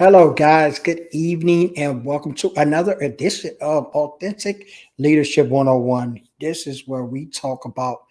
Hello, guys. Good evening, and welcome to another edition of Authentic Leadership 101. This is where we talk about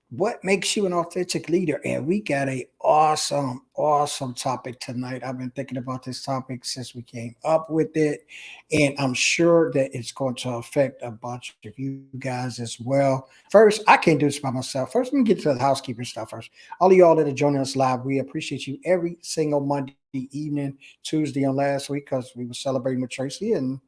what makes you an authentic leader. And we got a awesome topic tonight. I've been thinking about this topic since we came up with it, and I'm sure that it's going to affect a bunch of you guys as well. First, I can't do this by myself. First, let me get to the housekeeping stuff first. All of y'all that are joining us live, we appreciate you every single Monday evening, Tuesday on last week, because we were celebrating with Tracy, and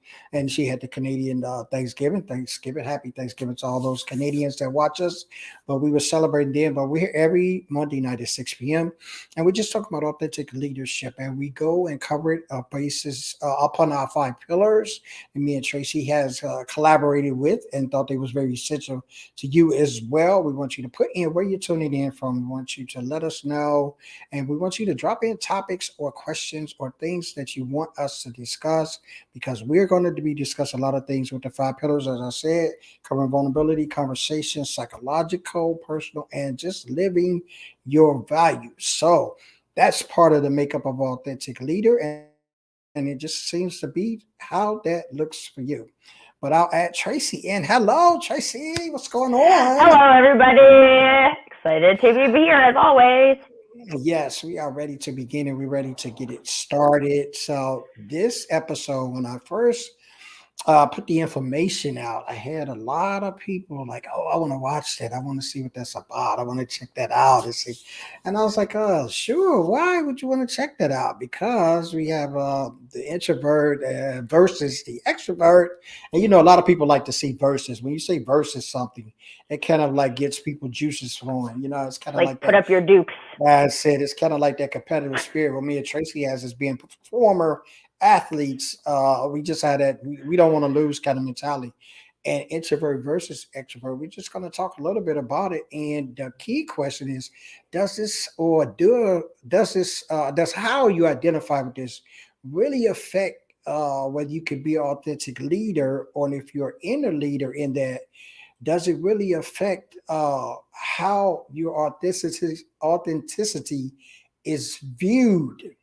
she had the Canadian Thanksgiving. Happy Thanksgiving to all those Canadians that watch us. But we were celebrating then. But we're here every Monday night at 6 p.m. And we just talk about authentic leadership. And we go and cover it basis upon our five pillars. And me and Tracy has collaborated with and thought they was very essential to you as well. We want you to put in where you're tuning in from. We want you to let us know. And we want you to drop in topics or questions or things that you want us to discuss, because we're going to be discussing a lot of things with the five pillars, as I said, covering vulnerability, conversation, psychological, personal, and just living your values. So that's part of the makeup of authentic leader, and it just seems to be how that looks for you. But I'll add Tracy in. Hello, Tracy. What's going on? Hello, everybody. Excited to be here as always. Yes, we are ready to begin and we're ready to get it started. So, this episode, when I first put the information out, I had a lot of people like, "Oh, I want to watch that. I want to see what that's about. I want to check that out and see." And I was like, "Oh, sure. Why would you want to check that out?" Because we have the introvert versus the extrovert, and a lot of people like to see versus. When you say versus something, it kind of like gets people juices flowing. It's kind of Like, like put that. up your dukes. I said it's kind of like that competitive spirit. What me and Tracy has as being former athletes. We just had that we don't want to lose kind of mentality. And introvert versus extrovert, we're just going to talk a little bit about it. And the key question is, does how you identify with this really affect whether you could be an authentic leader, or if you're in a leader in that, does it really affect how your authenticity is viewed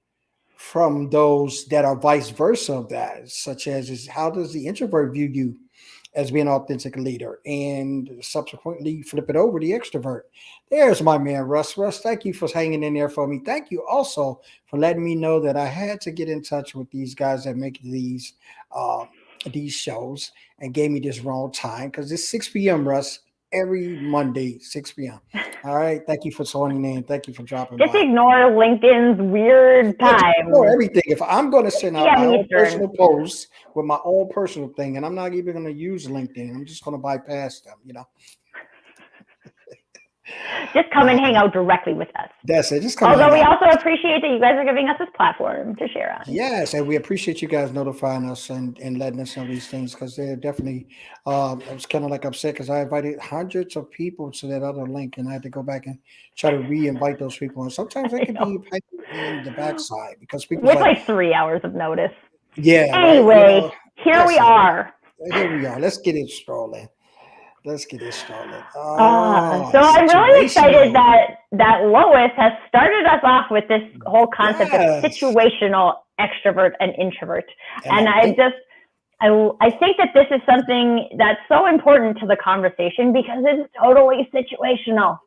from those that are vice versa of that, such as is how does the introvert view you as being an authentic leader, and subsequently flip it over the extrovert. There's my man Russ. Russ, thank you for hanging in there for me. Thank you also for letting me know that I had to get in touch with these guys that make uh, these shows, and gave me this wrong time because it's 6 p.m. Russ, every Monday 6 p.m. All right, thank you for joining in. Thank you for dropping Just by. ignore LinkedIn's weird Yeah, just ignore time. everything. If I'm going to send 6 out my p.m. own Eastern. personal posts with my own personal thing, and I'm not even going to use LinkedIn, I'm just going to bypass them. Just come and hang Um, out directly with us. that's it. Just come Although hang we out. also appreciate that you guys are giving us this platform to share on. Yes, and we appreciate you guys notifying us and letting us know these things, because they're definitely. I was kind of like upset because I invited hundreds of people to that other link, and I had to go back and try to re-invite those people. And sometimes they I can be know. pain in the backside because people's With like, like 3 hours of notice. "Yeah, right." Anyway, here we That's it. are. Here we are. Let's get it strolling. Let's get it started. So I'm really excited Situational. that Lois has started us off with this whole concept of Yes. situational extrovert and introvert. And And I think, I think that this is something that's so important to the conversation because it's totally situational.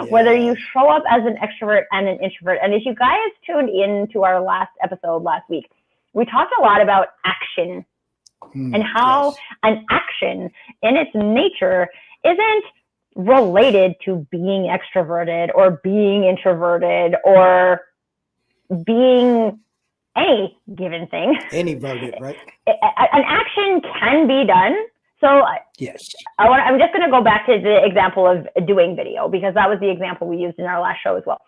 Whether yeah. you show up as an extrovert and an introvert. And as you guys tuned in to our last episode last week, we talked a lot about action and how Yes. an action in its nature isn't related to being extroverted or being introverted or being any given thing. Any verdict, right? An action can be done. So Yes. I'm just going to go back to the example of doing video, because that was the example we used in our last show as well,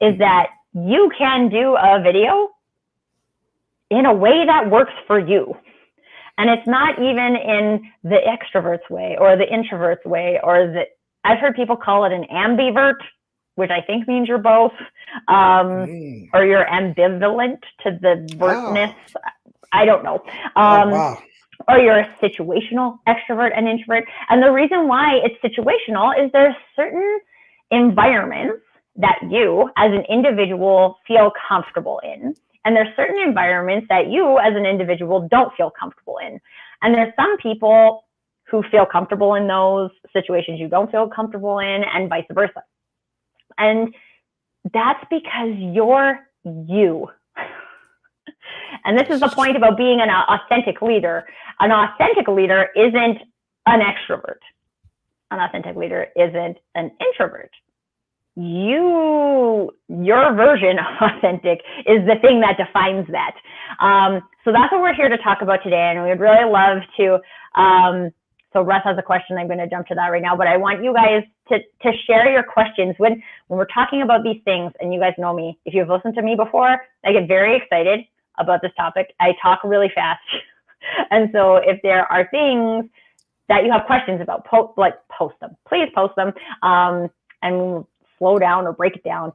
is that you can do a video in a way that works for you. And it's not even in the extrovert's way or the introvert's way, I've heard people call it an ambivert, which I think means you're both, or you're ambivalent to the vertness. Oh. I don't know. Oh, wow. Or you're a situational extrovert and introvert. And the reason why it's situational is there's certain environments that you as an individual feel comfortable in. And there's certain environments that you as an individual don't feel comfortable in. And there's some people who feel comfortable in those situations you don't feel comfortable in, and vice versa. And that's because you're you. And this is the point about being an authentic leader. An authentic leader isn't an extrovert. An authentic leader isn't an introvert. Your version of authentic is the thing that defines that. So that's what we're here to talk about today. And we would really love to, so Russ has a question. I'm going to jump to that right now, but I want you guys to share your questions when we're talking about these things. And you guys know me, if you've listened to me before, I get very excited about this topic. I talk really fast. And so if there are things that you have questions about, post them. Please post them, and slow down or break it down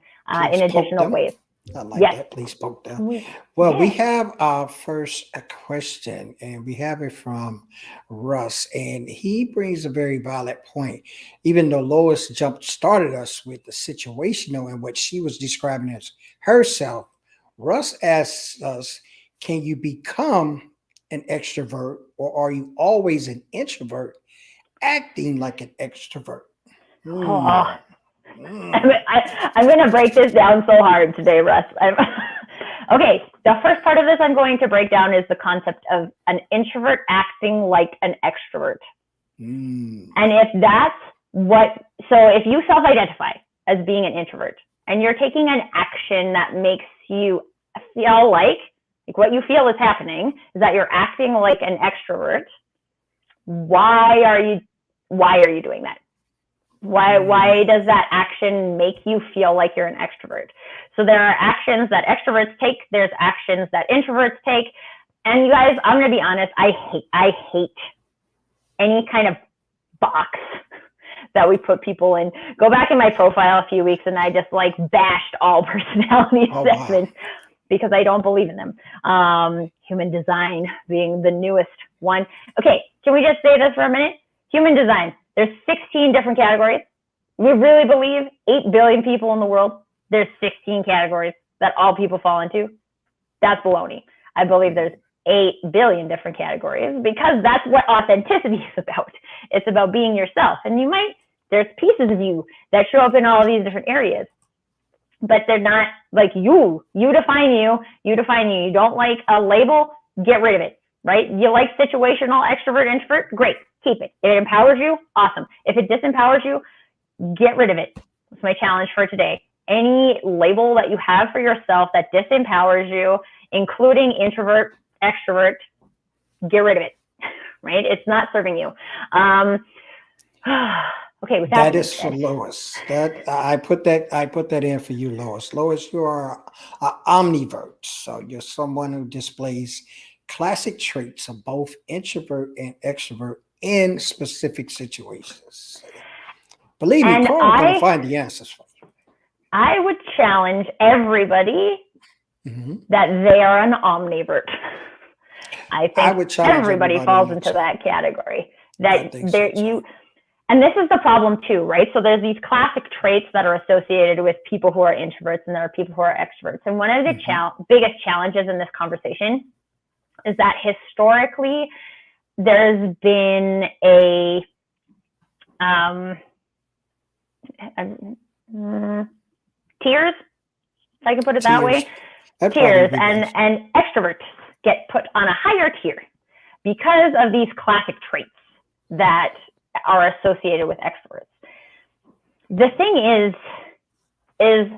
in additional ways. I like that. Please poke them. Well, we have our first question, and we have it from Russ, and he brings a very valid point. Even though Lois started us with the situational and what she was describing as herself, Russ asks us, can you become an extrovert, or are you always an introvert acting like an extrovert? Oh. I'm going to break this down so hard today, Russ. Okay, the first part of this I'm going to break down is the concept of an introvert acting like an extrovert. And if that's so if you self-identify as being an introvert and you're taking an action that makes you feel like what you feel is happening is that you're acting like an extrovert, why are you doing that? Why does that action make you feel like you're an extrovert? So there are actions that extroverts take. There's actions that introverts take. And you guys, I'm going to be honest, I hate any kind of box that we put people in. Go back in my profile a few weeks and I just bashed all personality assessments because I don't believe in them. Human design being the newest one. Okay, can we just say this for a minute? Human design. There's 16 different categories. We really believe 8 billion people in the world. There's 16 categories that all people fall into. That's baloney. I believe there's 8 billion different categories because that's what authenticity is about. It's about being yourself. And there's pieces of you that show up in all of these different areas, but they're not like you. You define you. You define you. You don't like a label, get rid of it, right? You like situational, extrovert, introvert, great. Keep it. It empowers you, awesome. If it disempowers you, get rid of it. That's my challenge for today. Any label that you have for yourself that disempowers you, including introvert, extrovert, get rid of it, right? It's not serving you. Okay, with that is for Lois. I put that in for you, Lois. Lois, you are an omnivert, so you're someone who displays classic traits of both introvert and extrovert in specific situations. Believe me, Paul's going to find the answers for you. I would challenge everybody that they are an omnivert. I think everybody falls into that category. And this is the problem too, right? So there's these classic traits that are associated with people who are introverts and there are people who are extroverts. And one of the biggest challenges in this conversation is that historically there's been a tiers, if I can put it that way. Tiers, and extroverts get put on a higher tier because of these classic traits that are associated with extroverts. The thing is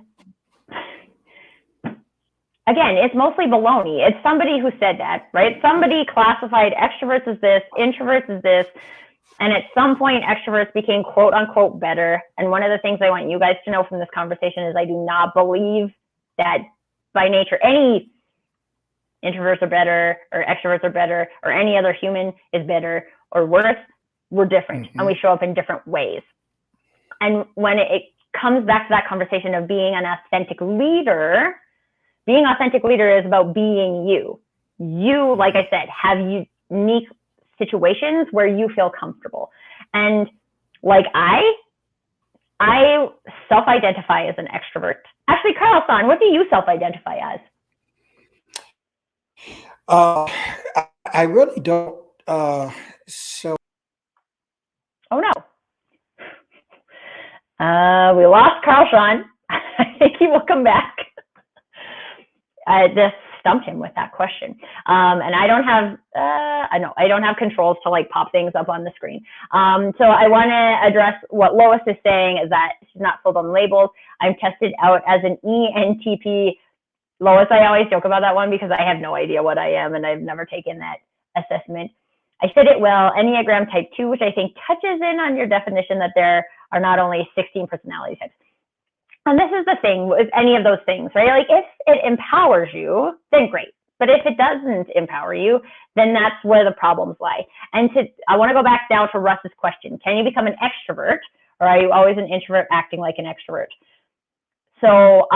again, it's mostly baloney. It's somebody who said that, right? Somebody classified extroverts as this, introverts as this, and at some point extroverts became quote unquote better. And one of the things I want you guys to know from this conversation is I do not believe that by nature any introverts are better or extroverts are better or any other human is better or worse. We're different and we show up in different ways. And when it comes back to that conversation of being an authentic leader, being an authentic leader is about being you. You, like I said, have unique situations where you feel comfortable. And like I self-identify as an extrovert. Actually, Carlson, what do you self-identify as? Uh, I really don't. So Oh no. We lost Carl Shawn. I think he will come back. I just stumped him with that question. And I don't have, I don't have controls to like pop things up on the screen. So I want to address what Lois is saying is that she's not sold on labels. I'm tested out as an ENTP. Lois, I always joke about that one because I have no idea what I am and I've never taken that assessment. I said it well, Enneagram type 2, which I think touches in on your definition that there are not only 16 personality types. And this is the thing with any of those things, right? Like if it empowers you, then great. But if it doesn't empower you, then that's where the problems lie. And I want to go back now to Russ's question. Can you become an extrovert, or are you always an introvert acting like an extrovert? So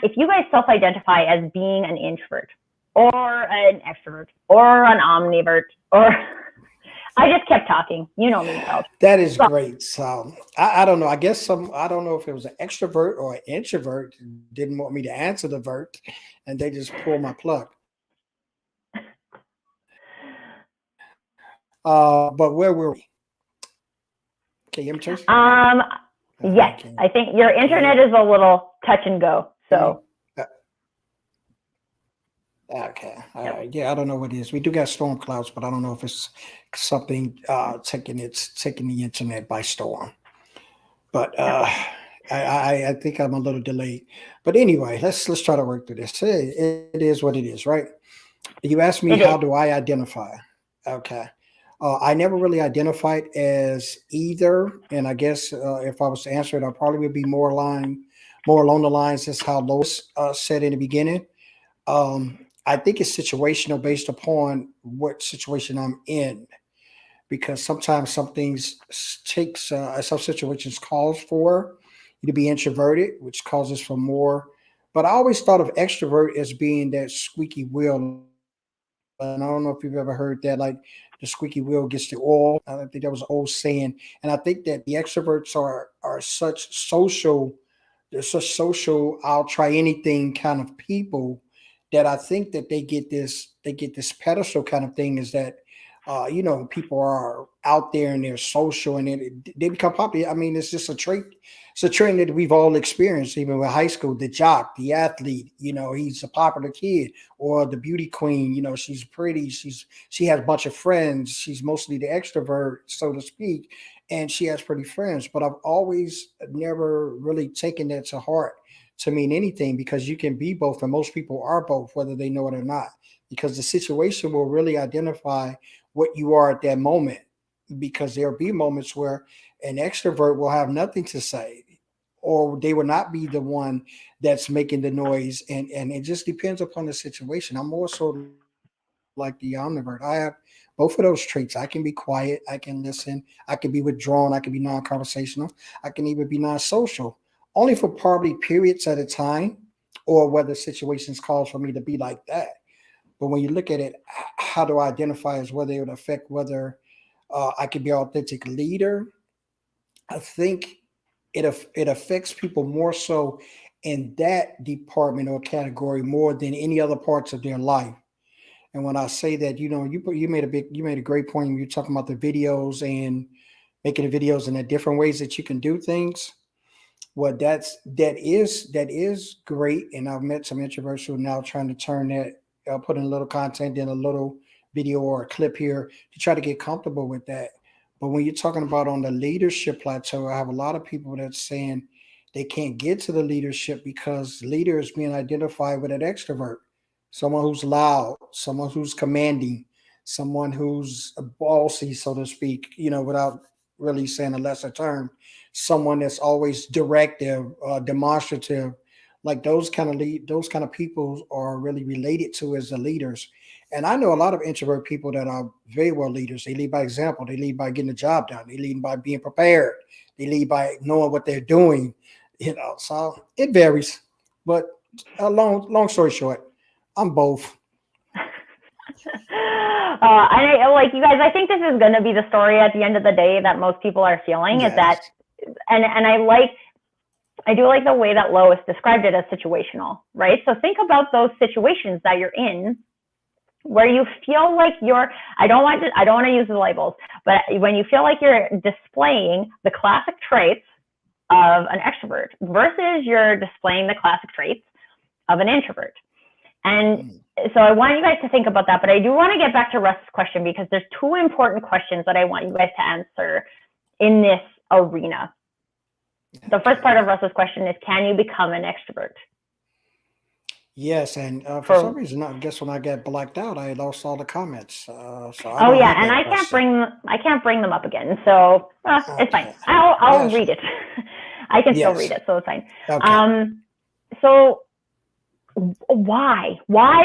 if you guys self-identify as being an introvert or an extrovert or an omnivert, or I just kept talking. You know me, Charles. that is great. So I don't know. I guess I don't know if it was an extrovert or an introvert didn't want me to answer the vert, and they just pulled my plug. But where were we? Can you hear me, Tracy? Yes, I think your internet is a little touch and go. So. Okay. All right. Yeah, I don't know what it is. We do got storm clouds, but I don't know if it's something taking the internet by storm. But I think I'm a little delayed. But anyway, let's try to work through this. It is what it is, right? You asked me how do I identify? Okay. I never really identified as either, and I guess if I was to answer it, I probably would be more along the lines as how Lois said in the beginning. I think it's situational based upon what situation I'm in, because sometimes some things some situations calls for you to be introverted, which causes for more. But I always thought of extrovert as being that squeaky wheel. And I don't know if you've ever heard that, like the squeaky wheel gets the oil. I think that was an old saying. And I think that the extroverts are such social, they're such social, I'll try anything kind of people that I think that they get this pedestal kind of thing is that people are out there and they're social and they become popular. I mean, it's just a trait. It's a trend that we've all experienced, even with high school. The jock, the athlete, he's a popular kid, or the beauty queen. She's pretty. She has a bunch of friends. She's mostly the extrovert, so to speak, and she has pretty friends. But I've always never really taken that to heart to mean anything, because you can be both, and most people are both, whether they know it or not, because the situation will really identify what you are at that moment, because there'll be moments where an extrovert will have nothing to say, or they will not be the one that's making the noise, and it just depends upon the situation. I'm more so like the omnivert. I have both of those traits. I can be quiet, I can listen, I can be withdrawn, I can be non-conversational, I can even be non-social, only for probably periods at a time, or whether situations calls for me to be like that. But when you look at it, how do I identify as whether it would affect whether I could be an authentic leader? I think it affects people more so in that department or category more than any other parts of their life. And when I say that, you made a great point when you're talking about the videos and making the videos and the different ways that you can do things. Well, that is great, and I've met some introverts who are now trying to turn that, put in a little content in a little video or a clip here to try to get comfortable with that. But when you're talking about on the leadership plateau, I have a lot of people that's saying they can't get to the leadership because leader is being identified with an extrovert, someone who's loud, someone who's commanding, someone who's bossy, so to speak, without really saying a lesser term, someone that's always directive, demonstrative, like those kind of people are really related to as the leaders. And I know a lot of introvert people that are very well leaders. They lead by example. They lead by getting the job done. They lead by being prepared. They lead by knowing what they're doing. So it varies. But long story short, I'm both. I like you guys. I think this is going to be the story at the end of the day that most people are feeling. Yes. Is that, and I do like the way that Lois described it as situational, right? So think about those situations that you're in where you feel like I don't want to use the labels, but when you feel like you're displaying the classic traits of an extrovert versus you're displaying the classic traits of an introvert. And so I want you guys to think about that, but I do want to get back to Russ's question because there's two important questions that I want you guys to answer in this arena. The first part of Russ's question is, can you become an extrovert? Yes, and for some reason, I guess when I got blacked out, I lost all the comments. So I oh don't yeah, have and that I can't bring them up again. So it's fine. I'll read it. I can still read it, so it's fine. Okay. So why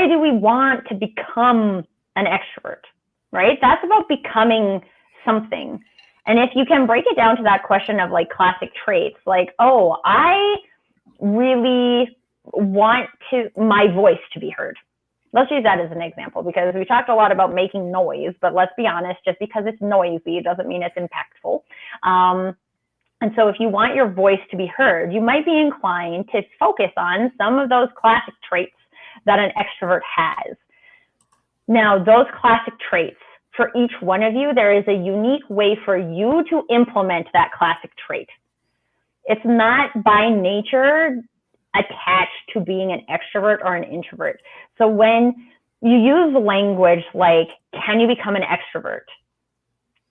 do we want to become an extrovert? Right? That's about becoming something. And if you can break it down to that question of like classic traits, like, oh, I really want my voice to be heard. Let's use that as an example because we talked a lot about making noise, but let's be honest, just because it's noisy doesn't mean it's impactful. And so if you want your voice to be heard, you might be inclined to focus on some of those classic traits that an extrovert has. Now, those classic traits, for each one of you, there is a unique way for you to implement that classic trait. It's not by nature attached to being an extrovert or an introvert. So when you use language like, can you become an extrovert?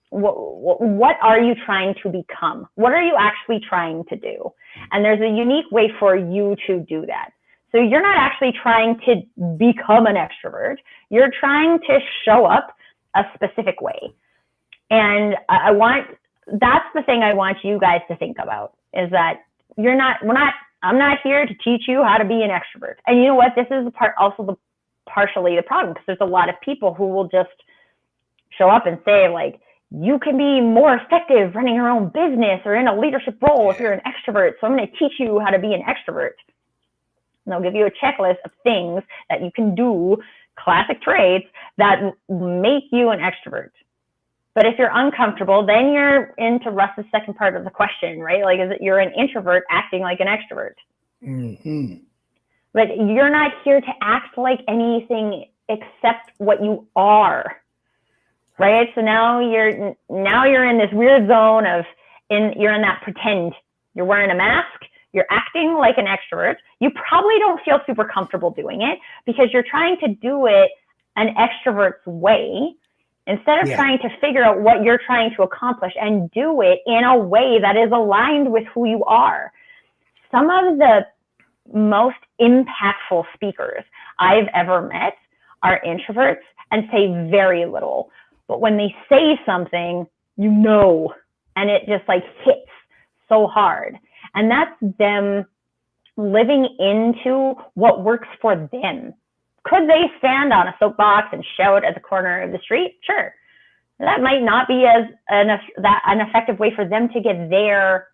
What are you trying to become? What are you actually trying to do? And there's a unique way for you to do that. So you're not actually trying to become an extrovert. You're trying to show up a specific way. And that's the thing I want you guys to think about is that I'm not here to teach you how to be an extrovert. And you know what? This is partially the problem because there's a lot of people who will just show up and say like, you can be more effective running your own business or in a leadership role if you're an extrovert. So I'm going to teach you how to be an extrovert. And they'll give you a checklist of things that you can do, classic traits that make you an extrovert. But if you're uncomfortable, then you're into Russ's second part of the question, right? Like, is it you're an introvert acting like an extrovert? Mm-hmm. But you're not here to act like anything except what you are, right? So now you're in this weird zone you're in that pretend. You're wearing a mask. You're acting like an extrovert. You probably don't feel super comfortable doing it because you're trying to do it an extrovert's way instead of trying to figure out what you're trying to accomplish and do it in a way that is aligned with who you are. Some of the most impactful speakers I've ever met are introverts and say very little. But when they say something, and it just like hits so hard. And that's them living into what works for them. Could they stand on a soapbox and shout at the corner of the street? Sure. That might not be an effective way for them to get their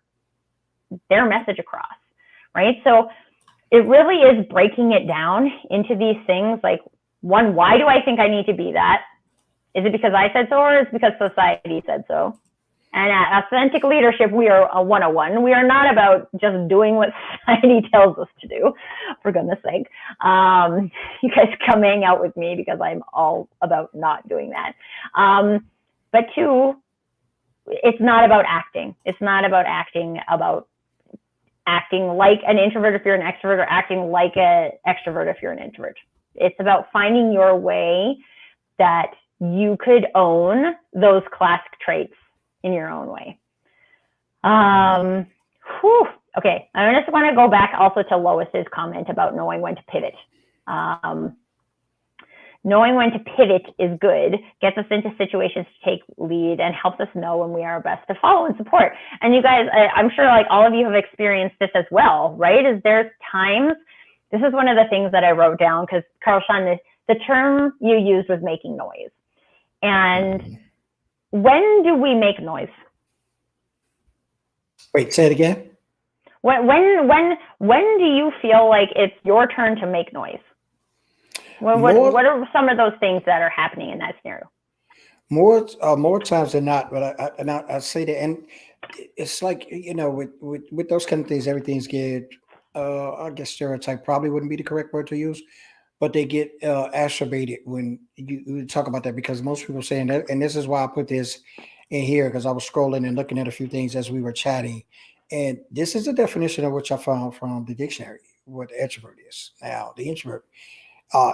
message across, right? So it really is breaking it down into these things like, one, why do I think I need to be that? Is it because I said so or is it because society said so? And at Authentic Leadership, we are a 101. We are not about just doing what society tells us to do, for goodness sake. You guys come hang out with me because I'm all about not doing that. But two, it's not about acting. It's not about acting like an introvert if you're an extrovert or acting like an extrovert if you're an introvert. It's about finding your way that you could own those classic traits in your own way. Okay, I just want to go back also to Lois's comment about knowing when to pivot. Knowing when to pivot is good, gets us into situations to take lead and helps us know when we are best to follow and support. And you guys, I'm sure like all of you have experienced this as well, right? Is there's times, this is one of the things that I wrote down because Shawn, the term you used was making noise. And when do we make noise? Wait, say it again. When do you feel like it's your turn to make noise? What are some of those things that are happening in that scenario? More times than not, but I say that, and it's like with those kind of things, everything's good. I guess stereotype probably wouldn't be the correct word to use, but they get exacerbated when you talk about that, because most people saying that, and this is why I put this in here, because I was scrolling and looking at a few things as we were chatting, and this is a definition of which I found from the dictionary. What extrovert is. Now, the introvert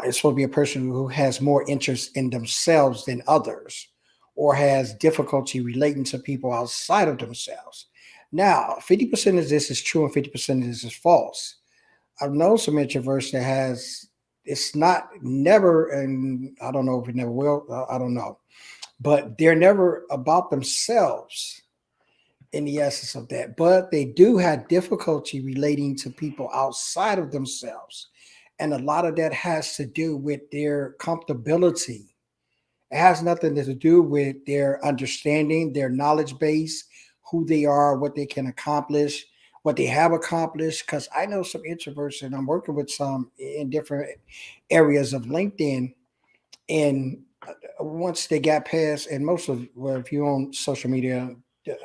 is supposed to be a person who has more interest in themselves than others, or has difficulty relating to people outside of themselves. Now, 50% of this is true and 50% of this is false. I've known some introverts that has, it's not never, and I don't know if it never will, I don't know, but they're never about themselves in the essence of that. But they do have difficulty relating to people outside of themselves. And a lot of that has to do with their comfortability. It has nothing to do with their understanding, their knowledge base, who they are, what they can accomplish, what they have accomplished. Because I know some introverts, and I'm working with some in different areas of LinkedIn. And once they got past, and most of, well, if you're on social media,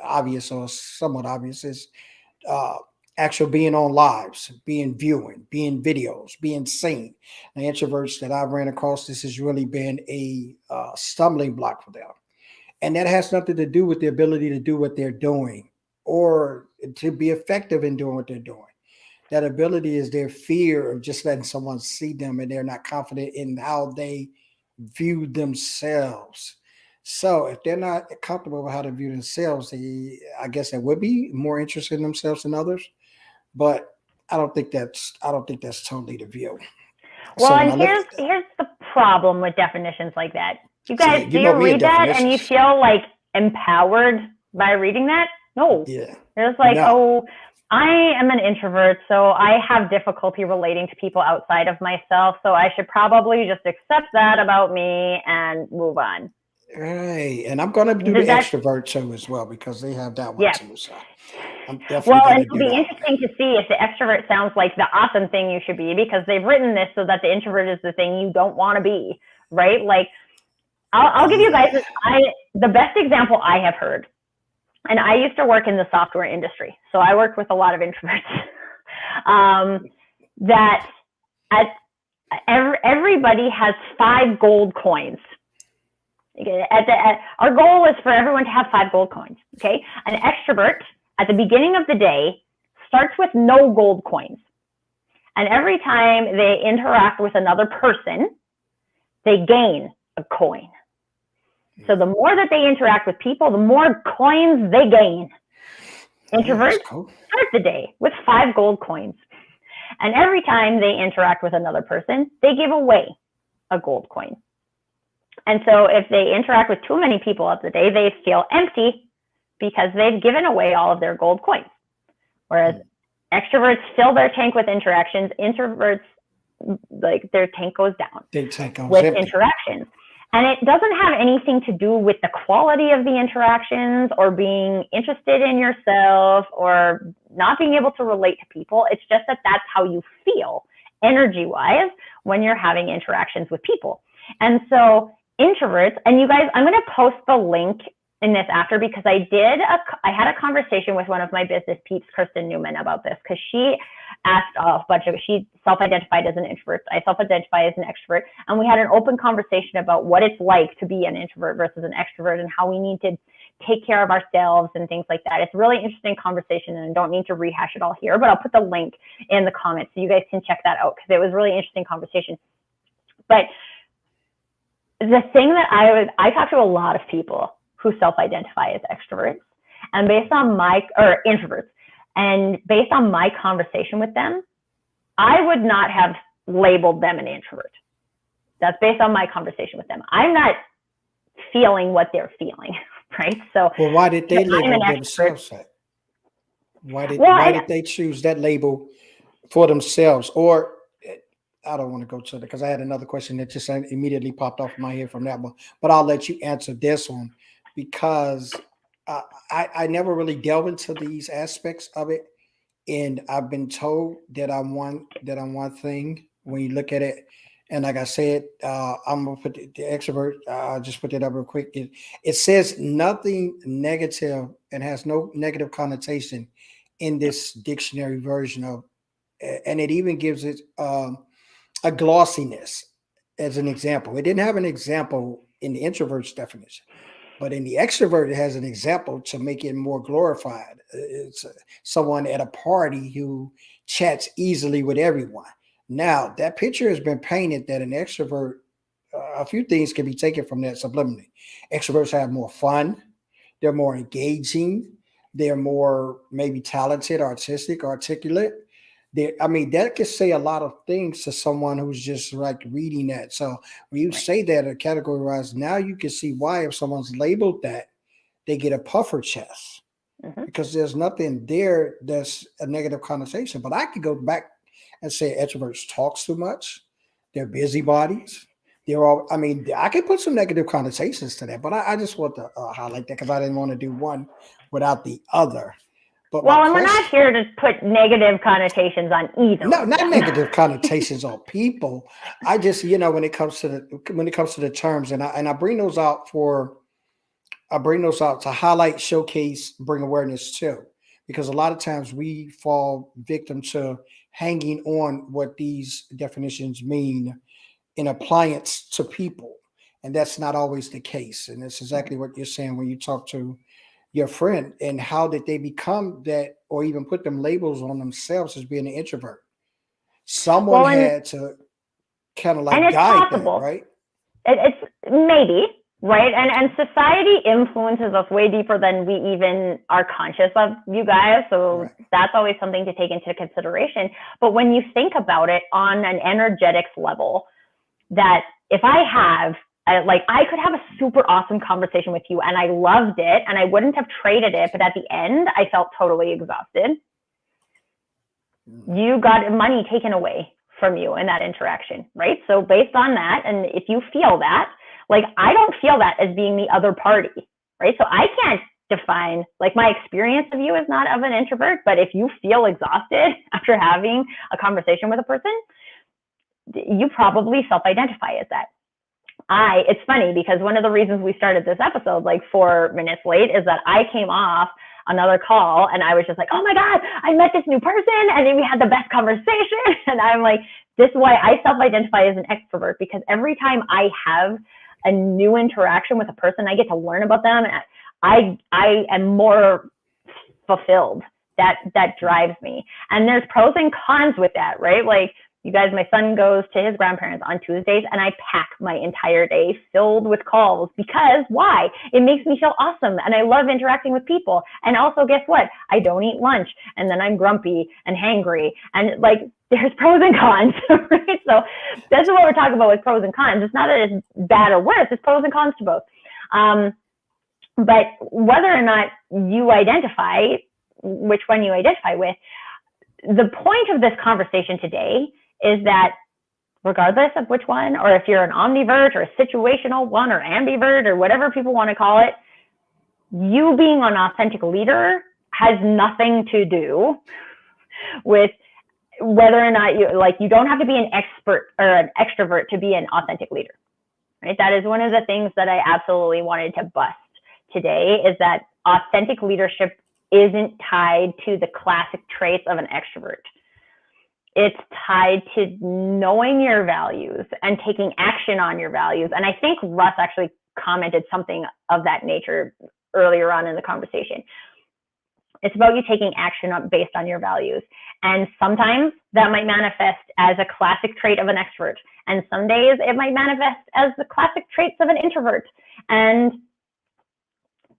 obvious or somewhat obvious is uh, actual being on lives, being viewing, being videos, being seen. The introverts that I've ran across, this has really been a stumbling block for them. And that has nothing to do with the ability to do what they're doing or to be effective in doing what they're doing. That ability is their fear of just letting someone see them, and they're not confident in how they view themselves. So if they're not comfortable with how to view themselves, I guess they would be more interested in themselves than others. But I don't think that's totally the view. Well, So when and I look at that, here's the problem with definitions like that. You see, guys, you do know you me in read that and you definitions. feel like empowered by reading that? No. Yeah. You're just like, No. oh, I am an introvert, so I have difficulty relating to people outside of myself, so I should probably just accept that about me and move on. Right. And I'm gonna do the Does that, extrovert show as well, because they have that one yes. too. So I'm definitely Well, and gonna it'll do be that one. interesting to see if the extrovert sounds like the awesome thing you should be, because they've written this so that the introvert is the thing you don't want to be, right? Like, I'll give you guys Yeah. the best example I have heard. And I used to work in the software industry, so I worked with a lot of introverts. That at everybody has 5 gold coins. Our goal is for everyone to have 5 gold coins. Okay, an extrovert at the beginning of the day starts with no gold coins, and every time they interact with another person, they gain a coin. So the more that they interact with people, the more coins they gain. Yeah, that's Introverts cool. start the day with 5 gold coins. And every time they interact with another person, they give away a gold coin. And so if they interact with too many people of the day, they feel empty because they've given away all of their gold coins. Whereas extroverts fill their tank with interactions, introverts, like, their tank goes down They take on with empty. interactions. And it doesn't have anything to do with the quality of the interactions or being interested in yourself or not being able to relate to people. It's just that that's how you feel energy-wise when you're having interactions with people. And so introverts, and you guys, I'm going to post the link in this after, because I had a conversation with one of my business peeps, Kristen Newman, about this, because she asked a bunch of, she self-identified as an introvert. I self-identify as an extrovert. And we had an open conversation about what it's like to be an introvert versus an extrovert and how we need to take care of ourselves and things like that. It's a really interesting conversation, and I don't need to rehash it all here, but I'll put the link in the comments so you guys can check that out, because it was a really interesting conversation. But the thing that I talk to a lot of people who self-identify as extroverts, and based on or introverts, and based on my conversation with them, I would not have labeled them an introvert. That's based on my conversation with them. I'm not feeling what they're feeling, right? So, Well, why did they label themselves that? Why did they choose that label for themselves? Or I don't want to go to it, because I had another question that just immediately popped off my head from that one. But I'll let you answer this one, because I never really delve into these aspects of it, and I've been told that I'm one thing when you look at it. And like I said, I'm gonna put the extrovert. I'll just put that up real quick. It says nothing negative and has no negative connotation in this dictionary version of, and it even gives it a glossiness as an example. It didn't have an example in the introvert's definition, but in the extrovert, it has an example to make it more glorified. It's someone at a party who chats easily with everyone. Now, that picture has been painted that an extrovert, a few things can be taken from that subliminally. Extroverts have more fun, they're more engaging, they're more maybe talented, artistic, articulate. I mean, that could say a lot of things to someone who's just like reading that. So when you Right. say that or categorize, now you can see why if someone's labeled that, they get a puffer chest Hmm. because there's nothing there that's a negative connotation. But I could go back and say extroverts talks too much. They're busybodies. They're all. I mean, I could put some negative connotations to that, but I just want to highlight that because I didn't want to do one without the other. But my Well, and we're not question, here to put negative connotations on either no, of not them. negative connotations on people. I just, when it comes to the terms, and I bring those out to highlight, showcase, bring awareness to, because a lot of times we fall victim to hanging on what these definitions mean in appliance to people, and that's not always the case. And that's exactly what you're saying when you talk to your friend, and how did they become that, or even put them labels on themselves as being an introvert. Someone Well, and had to kind of and like it's guide that, possible. right? It's maybe right, and society influences us way deeper than we even are conscious of, you guys. So Right. that's always something to take into consideration. But when you think about it on an energetics level, that if I have like I could have a super awesome conversation with you and I loved it and I wouldn't have traded it, but at the end I felt totally exhausted. Mm. You got money taken away from you in that interaction, right? So based on that, and if you feel that, like I don't feel that as being the other party, right? So I can't define, like my experience of you is not of an introvert, but if you feel exhausted after having a conversation with a person, you probably self-identify as that. It's funny because one of the reasons we started this episode like 4 minutes late is that I came off another call and I was just like, oh my God, I met this new person and then we had the best conversation. And I'm like, this is why I self-identify as an extrovert, because every time I have a new interaction with a person, I get to learn about them. And I am more fulfilled. That drives me. And there's pros and cons with that, right? Like, you guys, my son goes to his grandparents on Tuesdays and I pack my entire day filled with calls because why? It makes me feel awesome and I love interacting with people. And also, guess what? I don't eat lunch and then I'm grumpy and hangry. And like, there's pros and cons, right? So that's what we're talking about with pros and cons. It's not that it's bad or worse, it's pros and cons to both. But whether or not you identify, which one you identify with, the point of this conversation today is that regardless of which one, or if you're an omnivert or a situational one or ambivert or whatever people want to call it, you being an authentic leader has nothing to do with whether or not you don't have to be an expert or an extrovert to be an authentic leader, right? That is one of the things that I absolutely wanted to bust today, is that authentic leadership isn't tied to the classic traits of an extrovert. It's tied to knowing your values and taking action on your values. And I think Russ actually commented something of that nature earlier on in the conversation. It's about you taking action based on your values. And sometimes that might manifest as a classic trait of an extrovert. And some days it might manifest as the classic traits of an introvert. And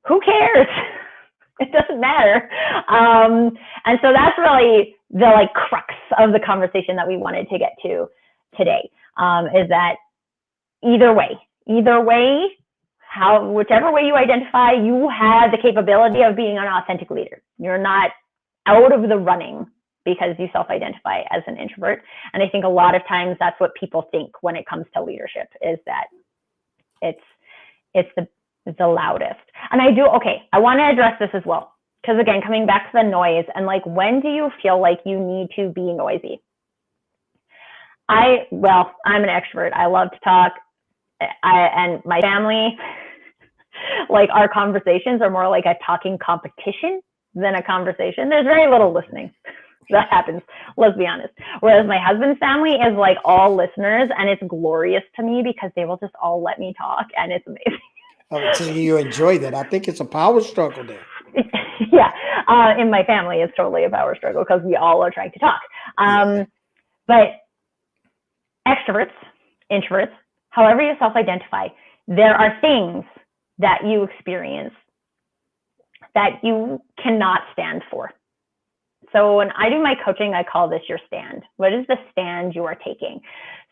who cares? It doesn't matter. And so that's really the like crux of the conversation that we wanted to get to today, is that either way, whichever way you identify, you have the capability of being an authentic leader. You're not out of the running because you self-identify as an introvert. And I think a lot of times that's what people think when it comes to leadership, is that it's the loudest. And I want to address this as well. Because again, coming back to the noise and like, when do you feel like you need to be noisy? I'm an extrovert. I love to talk. And my family, like our conversations are more like a talking competition than a conversation. There's very little listening. That happens. Let's be honest. Whereas my husband's family is like all listeners, and it's glorious to me because they will just all let me talk, and it's amazing. Oh, so you enjoy that. I think it's a power struggle there. Yeah. In my family, it's totally a power struggle because we all are trying to talk. But extroverts, introverts, however you self-identify, there are things that you experience that you cannot stand for. So when I do my coaching, I call this your stand. What is the stand you are taking?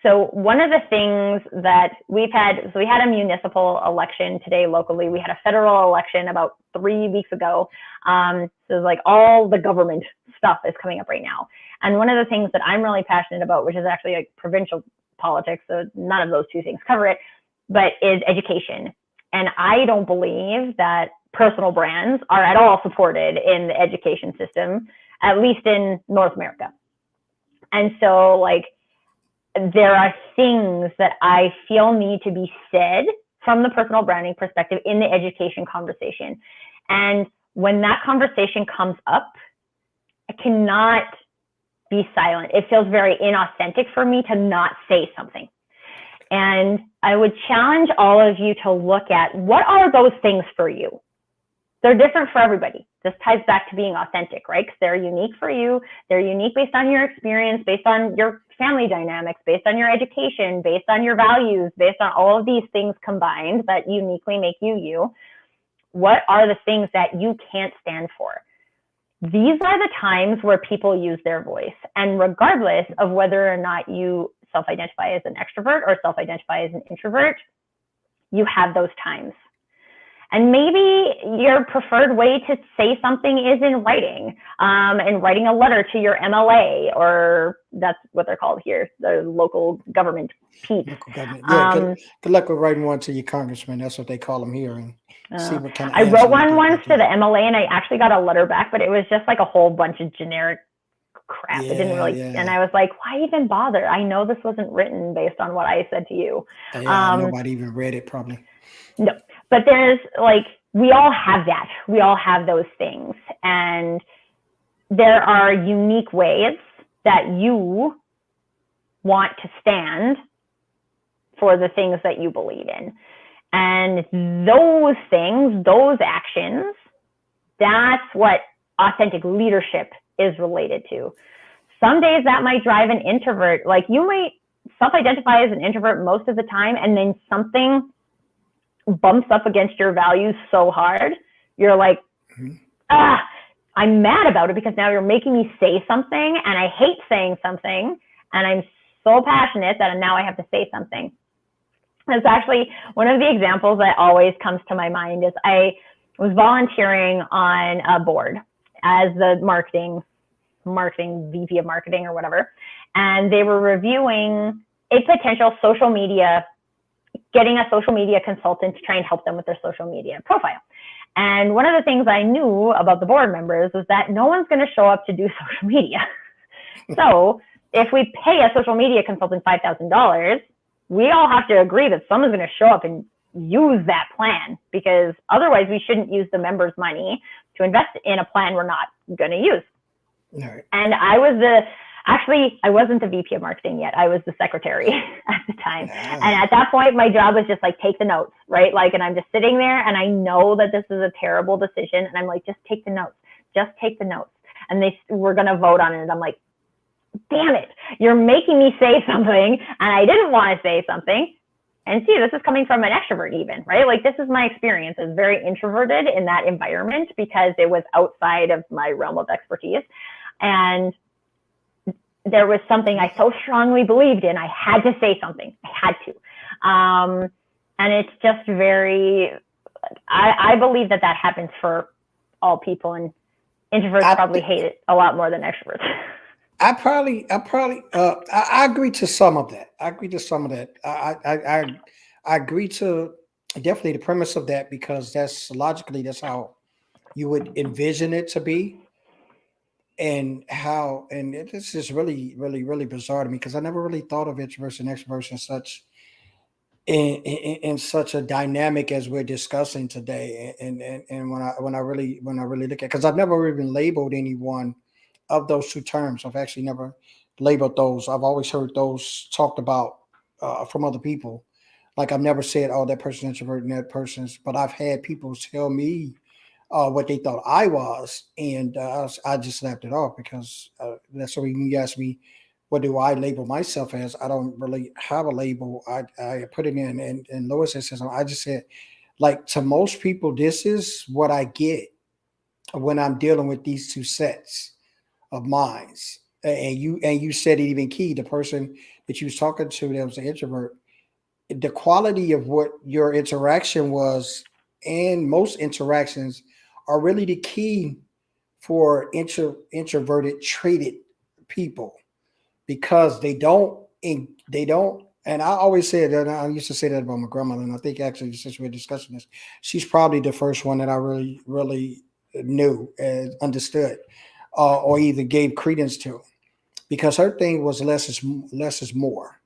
So one of the things that we had a municipal election today locally. We had a federal election about 3 weeks ago. So like all the government stuff is coming up right now. And one of the things that I'm really passionate about, which is actually like provincial politics, so none of those two things cover it, but is education. And I don't believe that personal brands are at all supported in the education system, at least in North America. And so like there are things that I feel need to be said from the personal branding perspective in the education conversation. And when that conversation comes up, I cannot be silent. It feels very inauthentic for me to not say something. And I would challenge all of you to look at what are those things for you. They're different for everybody. This ties back to being authentic, right? Because they're unique for you. They're unique based on your experience, based on your family dynamics, based on your education, based on your values, based on all of these things combined that uniquely make you you. What are the things that you can't stand for? These are the times where people use their voice. And regardless of whether or not you self-identify as an extrovert or self-identify as an introvert, you have those times. And maybe your preferred way to say something is in writing, and writing a letter to your MLA, or that's what they're called here, the local government peeps. Local government. Yeah, good luck with writing one to your congressman. That's what they call them here. And see what kind of I wrote one answer once they to the MLA, and I actually got a letter back, but it was just like a whole bunch of generic crap. It didn't really, and I was like, why even bother? I know this wasn't written based on what I said to you. Nobody even read it probably. No, but there's like, we all have that. We all have those things. And there are unique ways that you want to stand for the things that you believe in. And those things, those actions, that's what authentic leadership is related to. Some days that might drive an introvert. Like you might self-identify as an introvert most of the time, and then something bumps up against your values so hard, you're like, I'm mad about it because now you're making me say something, and I hate saying something, and I'm so passionate that now I have to say something. It's actually one of the examples that always comes to my mind is I was volunteering on a board as the marketing VP of marketing or whatever, and they were reviewing a potential social media, getting a social media consultant to try and help them with their social media profile. And one of the things I knew about the board members was that no one's going to show up to do social media. So if we pay a social media consultant $5,000, we all have to agree that someone's going to show up and use that plan, because otherwise we shouldn't use the members' money to invest in a plan we're not going to use. Right. And I wasn't the VP of marketing yet. I was the secretary at the time. And at that point, my job was just like, take the notes, right? Like, and I'm just sitting there and I know that this is a terrible decision. And I'm like, just take the notes, just take the notes. And they were going to vote on it. And I'm like, damn it, you're making me say something. And I didn't want to say something. And see, this is coming from an extrovert even, right? Like, this is my experience as very introverted in that environment because it was outside of my realm of expertise. And there was something I so strongly believed in. I had to say something. I had to. And it's just very, I believe that happens for all people, and introverts probably hate it a lot more than extroverts. I agree to some of that. I agree to definitely the premise of that, because that's how you would envision it to be. And this is really, really, really bizarre to me, because I never really thought of introverts and extroverts in such a dynamic as we're discussing today. And when I really look at, because I've never even labeled anyone of those two terms. I've actually never labeled those. I've always heard those talked about from other people. Like I've never said, "Oh, that person's introvert and that person's," but I've had people tell me what they thought I was, and I just laughed it off because that's when you asked me, what do I label myself as? I don't really have a label. I put it in, and Lois says, I just said, like to most people, this is what I get when I'm dealing with these two sets of minds. And you said it even key. The person that you was talking to that was an introvert, the quality of what your interaction was, and most interactions are really the key for introverted traded people because they don't. And I always said that I used to say that about my grandmother, and I think actually since we're discussing this, she's probably the first one that I really knew and understood, or even gave credence to, because her thing was less is more.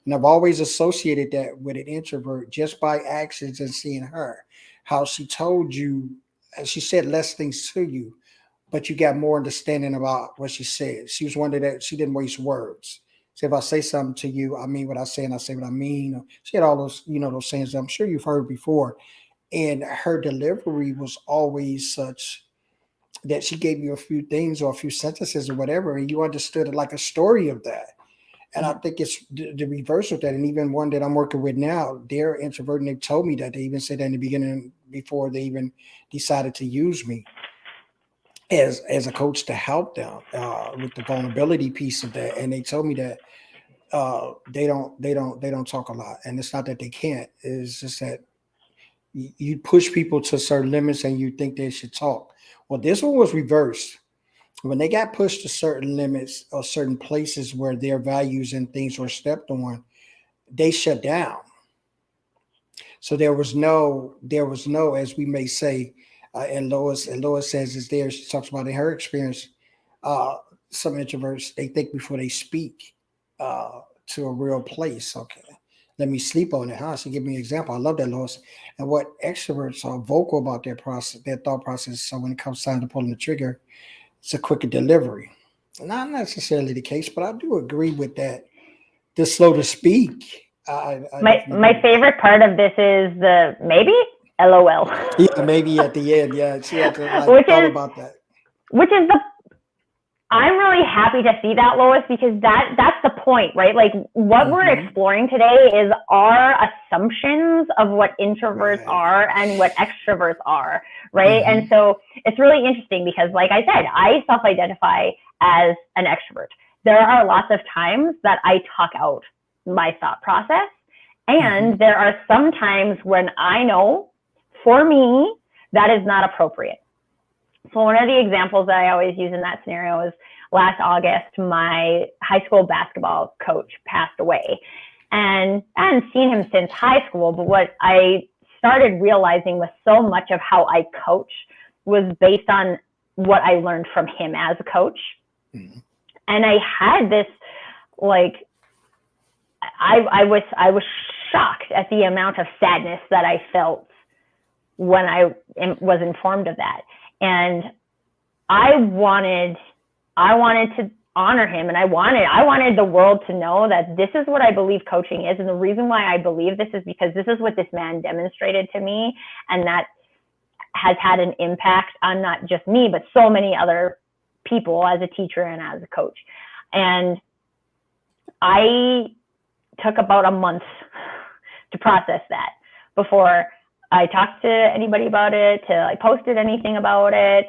And I've always associated that with an introvert just by actions and seeing her, how she told you, and she said less things to you, but you got more understanding about what she said. She was one that she didn't waste words. So if I say something to you, I mean what I say and I say what I mean. She had all those, those sayings that I'm sure you've heard before. And her delivery was always such that she gave you a few things or a few sentences or whatever, and you understood it like a story of that. And I think it's the reverse of that. And even one that I'm working with now, they're introvert, and they told me that. They even said that in the beginning before they even decided to use me as a coach to help them with the vulnerability piece of that. And they told me that they don't talk a lot, and it's not that they can't. It's just that you push people to certain limits, and you think they should talk. Well, this one was reversed. When they got pushed to certain limits or certain places where their values and things were stepped on, they shut down. So there was no, as we may say, and Lois says is there. She talks about in her experience, uh, some introverts they think before they speak to a real place. Okay, let me sleep on it, huh? She give me an example. I love that, Lois. And what extroverts are vocal about their process, their thought process. So when it comes time to pulling the trigger, it's a quicker delivery. Not necessarily the case, but I do agree with that. The slow to speak. I definitely agree My with that. favorite part of this is the maybe LOL, Yeah, maybe at the end. Yeah, she had to like which thought is about that. the I'm really happy to see that, Lois, because that's the point, right? Like what we're Hmm. exploring today is our assumptions of what introverts Right. are and what extroverts are, right? And Hmm. so it's really interesting because, like I said, I self-identify as an extrovert. There are lots of times that I talk out my thought process, Hmm. and there are some times when I know, for me, that is not appropriate. So one of the examples that I always use in that scenario is last August, my high school basketball coach passed away. And I hadn't seen him since high school, but what I started realizing was so much of how I coach was based on what I learned from him as a coach. Hmm. And I had this, like, I was shocked at the amount of sadness that I felt when I was informed of that. And I wanted I wanted to honor him, and I wanted the world to know that this is what I believe coaching is. And the reason why I believe this is because this is what this man demonstrated to me, and that has had an impact on not just me but so many other people as a teacher and as a coach. And I took about a month to process that before I talked to anybody about it, to like posted anything about it.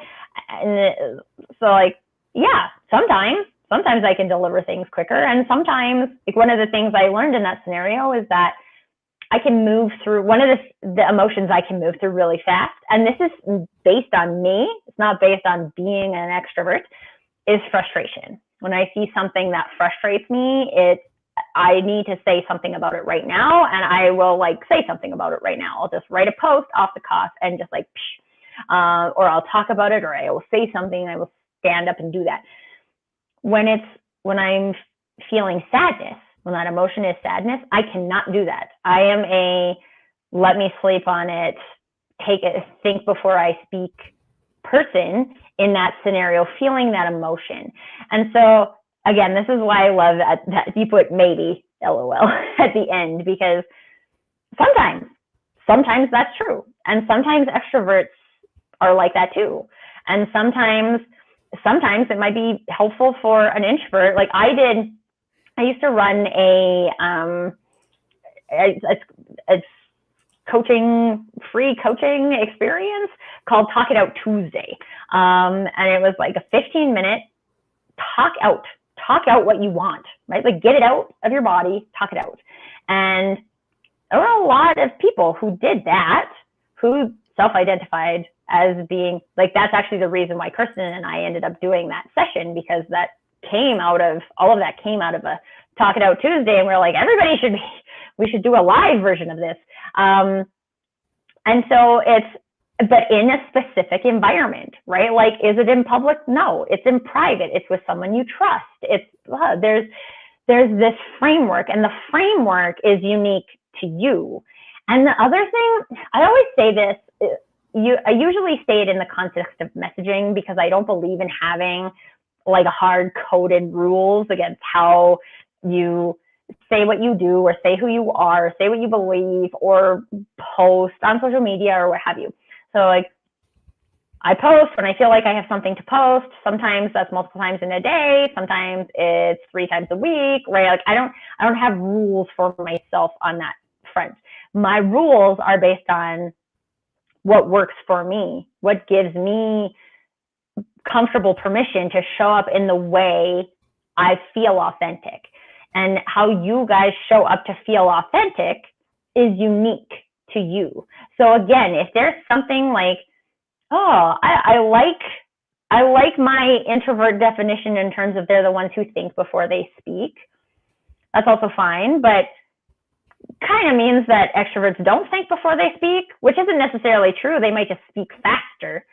And so, like, yeah, sometimes I can deliver things quicker. And sometimes, like, one of the things I learned in that scenario is that I can move through one of the emotions I can move through really fast. And this is based on me. It's not based on being an extrovert, is frustration. When I see something that frustrates me, I need to say something about it right now, and I will like say something about it right now. I'll just write a post off the cuff and just like, or I'll talk about it, or I will say something. I will stand up and do that. When I'm feeling sadness, when that emotion is sadness, I cannot do that. I am let me sleep on it, take it, think before I speak person in that scenario feeling that emotion. And so again, this is why I love that you put maybe LOL at the end, because sometimes that's true. And sometimes extroverts are like that too. And sometimes it might be helpful for an introvert. Like I used to run a free coaching experience called Talk It Out Tuesday. And it was like a 15-minute talk out what you want, right? Like get it out of your body, talk it out. And there were a lot of people who did that, who self-identified as being like, that's actually the reason why Kirsten and I ended up doing that session, because that came out of, all of that came out of a Talk It Out Tuesday. And we're like, we should do a live version of this. And so but in a specific environment, right? Like, is it in public? No, it's in private. It's with someone you trust. There's this framework, and the framework is unique to you. And the other thing, I always say this, I usually say it in the context of messaging, because I don't believe in having like a hard coded rules against how you say what you do, or say who you are, say what you believe, or post on social media or what have you. So like, I post when I feel like I have something to post. Sometimes that's multiple times in a day. Sometimes it's 3 times a week, right? Like I don't have rules for myself on that front. My rules are based on what works for me, what gives me comfortable permission to show up in the way I feel authentic. And how you guys show up to feel authentic is unique to you. So again, if there's something like, oh, I like my introvert definition in terms of they're the ones who think before they speak, that's also fine, but kind of means that extroverts don't think before they speak, which isn't necessarily true. They might just speak faster,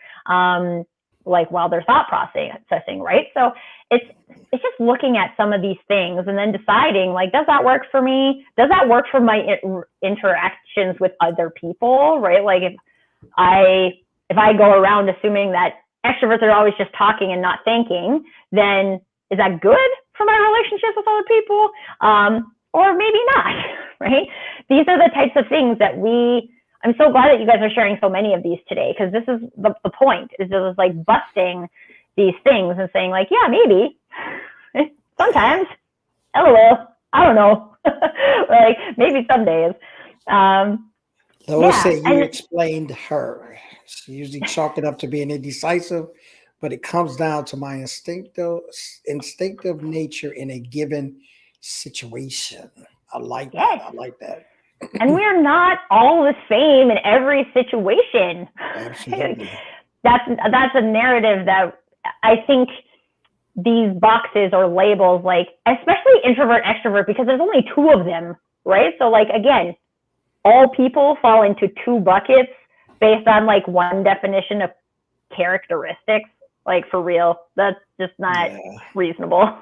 like while they're thought processing, right? So it's just looking at some of these things and then deciding, like, does that work for me? Does that work for my interactions with other people, right? Like if I go around assuming that extroverts are always just talking and not thinking, then is that good for my relationships with other people? Or maybe not, right? These are the types of things that I'm so glad that you guys are sharing so many of these today, because this is the point, is just like busting these things and saying like, yeah, maybe, sometimes, LOL, I don't know, like maybe some days. Lois said you explained her. She usually chalked it up to being indecisive, but it comes down to my instinctive nature in a given situation. I like that. I like that. And we are not all the same in every situation. Absolutely. That's a narrative that I think these boxes or labels, like especially introvert, extrovert, because there's only 2 of them, right? So like, again, all people fall into 2 buckets based on like one definition of characteristics. Like for real, that's just not reasonable.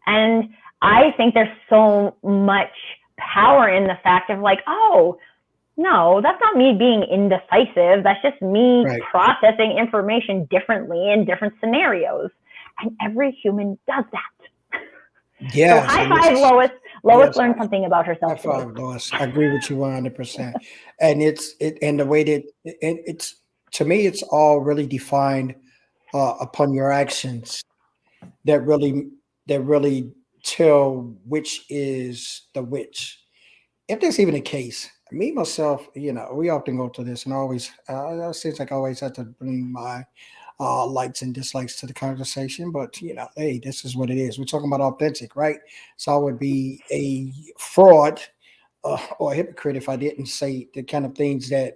And I think there's so much power in the fact of like, oh, no, that's not me being indecisive. That's just me processing information differently in different scenarios. And every human does that. Yeah. So high five, Lois. Lois learned something about herself. High five, Lois. I agree with you 100%. And and the way that it's, to me, it's all really defined upon your actions that really tell which is the which. If there's even a case, me myself, we often go to this, and always it seems like I always have to bring my likes and dislikes to the conversation. But hey, this is what it is. We're talking about authentic, right? So I would be a fraud or a hypocrite if I didn't say the kind of things that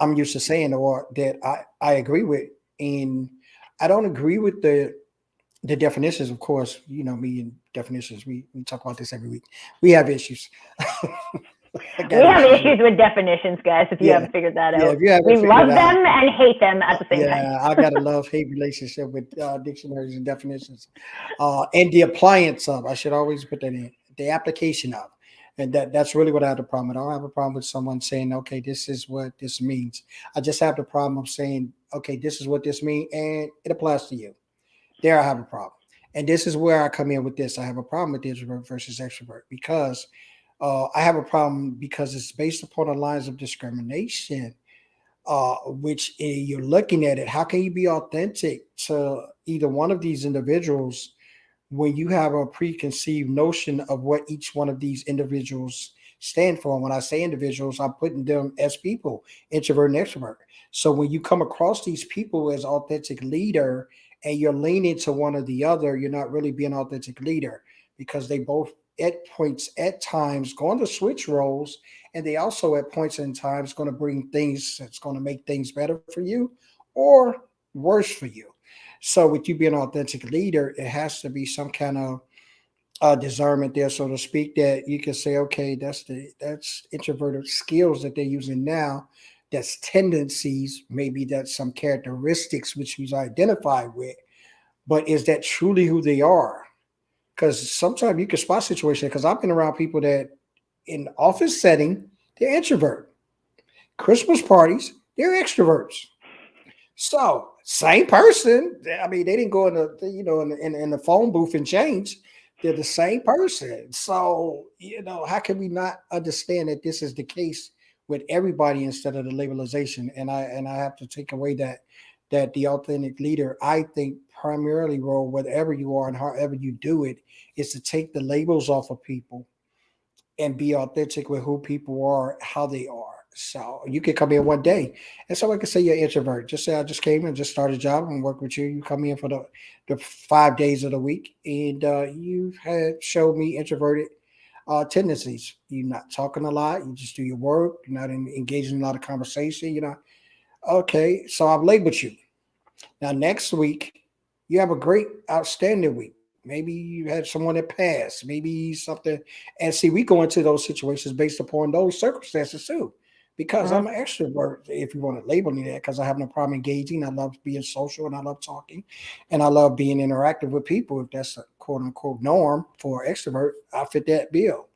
I'm used to saying, or that I agree with. And I don't agree with the definitions, of course. Me and definitions, we talk about this every week. We have issues. We have issues with definitions, guys, if you haven't figured that out. We love them and hate them at the same time. Yeah, I got a love-hate relationship with dictionaries and definitions. And the appliance of, I should always put that in, the application of. And that's really what I have the problem with. I don't have a problem with someone saying, okay, this is what this means. I just have the problem of saying, okay, this is what this means, and it applies to you. There, I have a problem. And this is where I come in with this. I have a problem with introvert versus extrovert because I have a problem because it's based upon the lines of discrimination, which you're looking at it. How can you be authentic to either one of these individuals when you have a preconceived notion of what each one of these individuals stand for? And when I say individuals, I'm putting them as people, introvert and extrovert. So when you come across these people as authentic leader and you're leaning to one or the other, you're not really being an authentic leader because they both at points at times going to switch roles, and they also at points in times going to bring things that's going to make things better for you or worse for you. So with you being an authentic leader, it has to be some kind of discernment there, so to speak, that you can say, okay, that's introverted skills that they're using now. That's tendencies, maybe that's some characteristics which he's identified with, but is that truly who they are? Because sometimes you can spot situations. Because I've been around people that in office setting they're introvert. Christmas parties they're extroverts. So same person. I mean, they didn't go in the phone booth and change. They're the same person. So how can we not understand that this is the case with everybody instead of the labelization? And I have to take away that the authentic leader, I think, primarily role, whatever you are and however you do it, is to take the labels off of people and be authentic with who people are, how they are. So you could come in one day and someone can say you're introvert. Just say I just came and just started a job and work with you. You come in for the 5 days of the week and you've had showed me introverted tendencies. You're not talking a lot. You just do your work. You're not engaging in a lot of conversation. Okay, so I've labeled you. Now, next week, you have a great, outstanding week. Maybe you had someone that passed, maybe something. And see, we go into those situations based upon those circumstances too. Because Mhm. I'm an extrovert, if you want to label me that, because I have no problem engaging. I love being social and I love talking and I love being interactive with people. If that's a quote unquote norm for an extrovert, I fit that bill.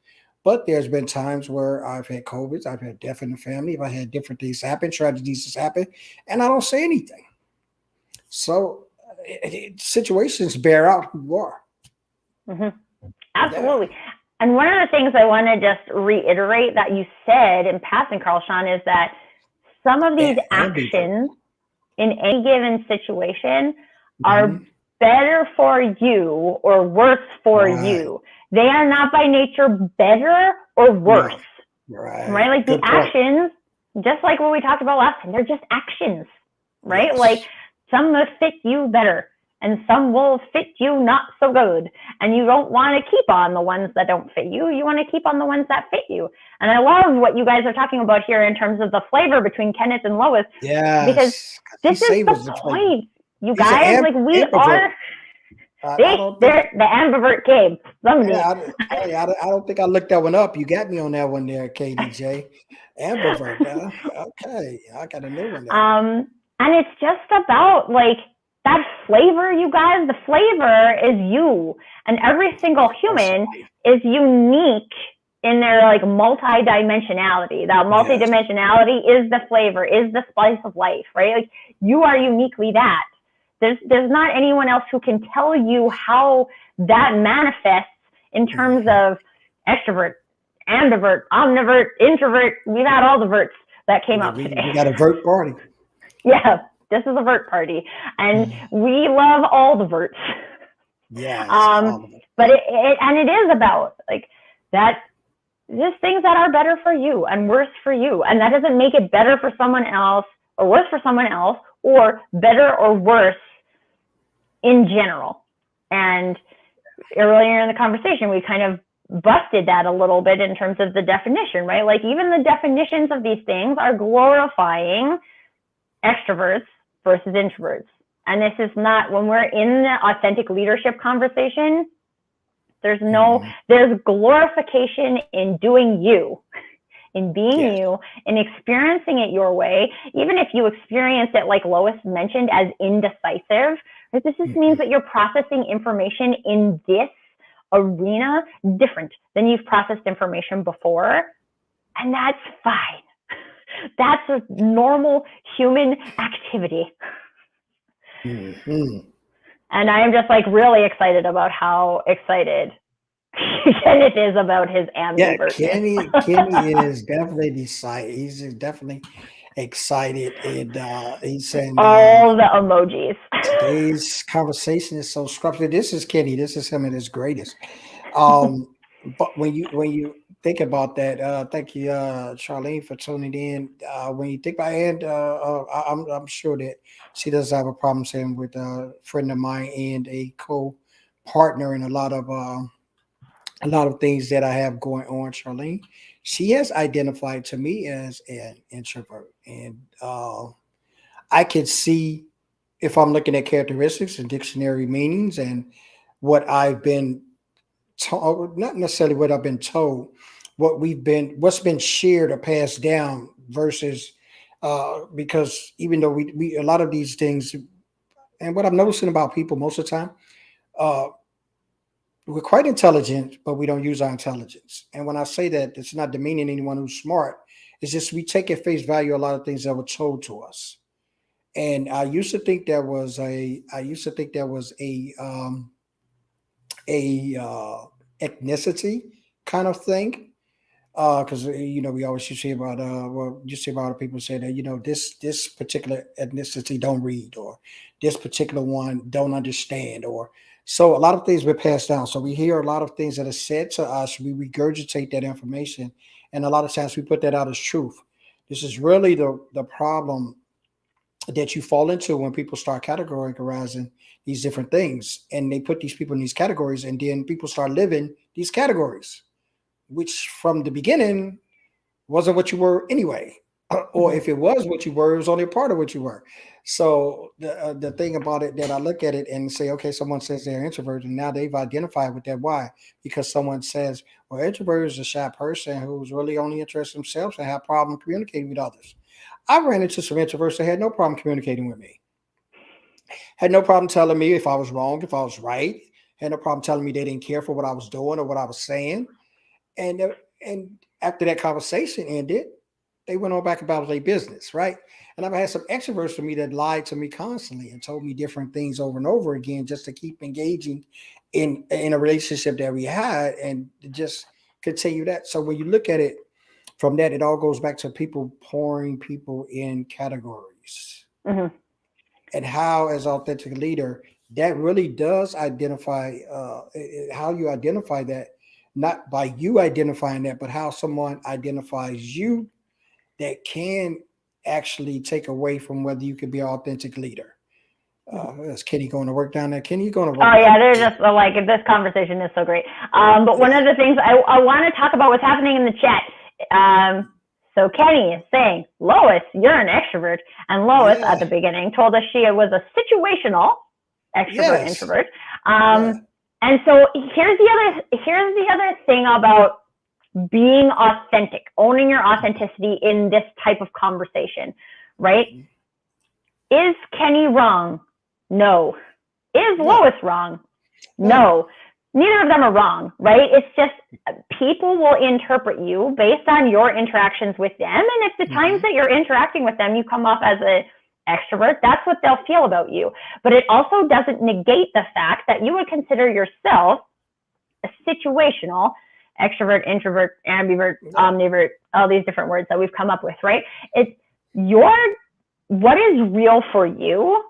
But there's been times where I've had COVID, I've had death in the family, I've had different things happen, tragedies happen, and I don't say anything. So situations bear out who you are. Mhm. Yeah. Absolutely. And one of the things I want to just reiterate that you said in passing, Carl Shawn, is that some of these Ambivert. actions in any given situation are Mhm. better for you or worse for Right. you. They are not by nature better or worse, No. Right. right? Like the Good point. actions, just like what we talked about last time, they're just actions, right? Like Yes. some will fit you better and some will fit you not so good. And you don't want to keep on the ones that don't fit you. You want to keep on the ones that fit you. And I love what you guys are talking about here in terms of the flavor between Kenneth and Lois, because Yes. 'Cause he this is the savors the flavor. point, you He's an guys. Like we ambivert. are, I see, don't think. there, the ambivert came. Yeah, Somebody. I don't think I looked that one up. You got me on that one there, KDJ. Ambivert. Okay, I got a new one there. And it's just about like that flavor, you guys. The flavor is you, and every single That's human life. is unique in their like multi-dimensionality. That Yes. multi-dimensionality is the flavor, is the spice of life, right? Like you are uniquely that. There's not anyone else who can tell you how that manifests in terms Mhm. of extrovert, ambivert, omnivert, introvert. We've had all the verts that came Yeah, up we today. got a vert party. Yeah, this is a vert party, and Mhm. we love all the verts. Yes, um, all of it. but it is about like that, just things that are better for you and worse for you, and that doesn't make it better for someone else or worse for someone else or better or worse in general. And earlier in the conversation, we kind of busted that a little bit in terms of the definition, right? Like even the definitions of these things are glorifying extroverts versus introverts. And this is not, when we're in the authentic leadership conversation, Mhm. there's glorification in doing you, in being Yes. you, in experiencing it your way. Even if you experience it, like Lois mentioned, as indecisive, right? This just means Mhm. that you're processing information in this arena different than you've processed information before. And that's fine. That's a normal human activity. Mm-hmm. And I am just like really excited about how excited Kenneth is about his Yeah, ambivertness. Kenny is definitely excited. He's definitely excited, and he's saying All the emojis. today's conversation is so scrumptious. This is Kenny. This is him at his greatest. But when you think about that, thank you, Charlene, for tuning in. When you think about it, I'm sure that she does have a problem saying with a friend of mine and a co-partner in a lot of things that I have going on, Charlene. She has identified to me as an introvert, and I can see if I'm looking at characteristics and dictionary meanings and what I've been told, not necessarily what I've been told, what's been shared or passed down versus because even though we a lot of these things, and what I'm noticing about people most of the time, uh, we're quite intelligent, but we don't use our intelligence. And when I say that, it's not demeaning anyone who's smart. It's just we take at face value a lot of things that were told to us. And I used to think there was a ethnicity kind of thing. Because we always used to hear about well, you see about people say that this particular ethnicity don't read, or this particular one don't understand, or so a lot of things were passed down. So we hear a lot of things that are said to us, we regurgitate that information, and a lot of times we put that out as truth. This is really the problem that you fall into when people start categorizing these different things, and they put these people in these categories, and then people start living these categories, which from the beginning wasn't what you were anyway. Or Mhm. if it was what you were, it was only a part of what you were. So the thing about it that I look at it and say, okay, someone says they're introvert, and now they've identified with that. Why? Because someone says, well, introvert is a shy person who's really only interested in themselves and have problem communicating with others. I ran into some introverts that had no problem communicating with me, had no problem telling me if I was wrong, if I was right, had no problem telling me they didn't care for what I was doing or what I was saying. And after that conversation ended, they went on back about their business, right? And I've had some extroverts to me that lied to me constantly and told me different things over and over again just to keep engaging in a relationship that we had and just continue that. So when you look at it from that, it all goes back to people pouring people in categories, Mhm. and how as authentic leader that really does identify how you identify that, not by you identifying that, but how someone identifies you, that can actually take away from whether you could be an authentic leader. Is Kenny going to work down there? Kenny, you going to Oh work yeah, down they're there? just like this conversation is so great. But one Yeah, of the things I want to talk about what's happening in the chat. So Kenny is saying, Lois, you're an extrovert, and Lois yeah, at the beginning told us she was a situational extrovert yes, introvert. yeah. And so here's the other thing about being authentic, owning your authenticity in this type of conversation, right? Mhm. Is Kenny wrong? No. Is No, Lois wrong? no. No. Neither of them are wrong, right? It's just people will interpret you based on your interactions with them. And if the times Hmm. that you're interacting with them, you come off as an extrovert, that's what they'll feel about you. But it also doesn't negate the fact that you would consider yourself a situational extrovert, introvert, ambivert, Yeah. omnivert, all these different words that we've come up with, right? It's your what is real for you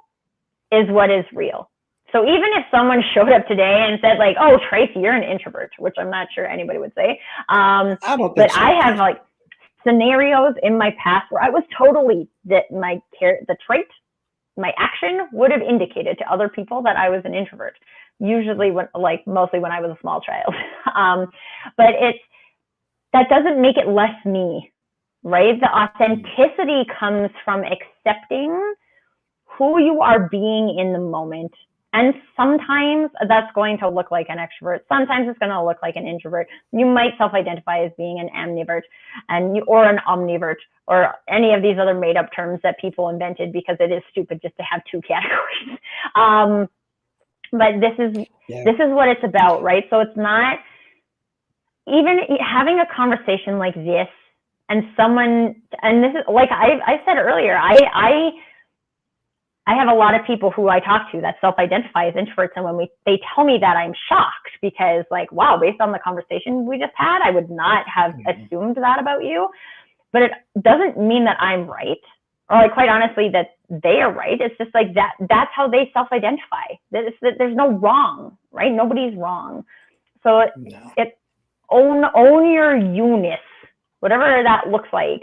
is what is real. So even if someone showed up today and said like, "Oh, Tracy, you're an introvert," which I'm not sure anybody would say, I don't think but so, I have Tracy. like scenarios in my past where I was totally that the trait, my action would have indicated to other people that I was an introvert. Usually, mostly when I was a small child, but that doesn't make it less me, right? The Mm. authenticity comes from accepting who you are being in the moment. And sometimes that's going to look like an extrovert. Sometimes it's going to look like an introvert. You might self-identify as being an ambivert or an omnivert or any of these other made-up terms that people invented because it is stupid just to have two categories. But Yeah. this is what it's about, right? So it's not even having a conversation like this and someone, and this is like I said earlier, I have a lot of people who I talk to that self-identify as introverts, and when they tell me that, I'm shocked because, like, wow, based on the conversation we just had, I would not have assumed that about you. But it doesn't mean that I'm right, or, like, quite honestly, that they are right. It's just like that's how they self-identify. There's no wrong, right? Nobody's wrong. So own your you-ness, whatever that looks like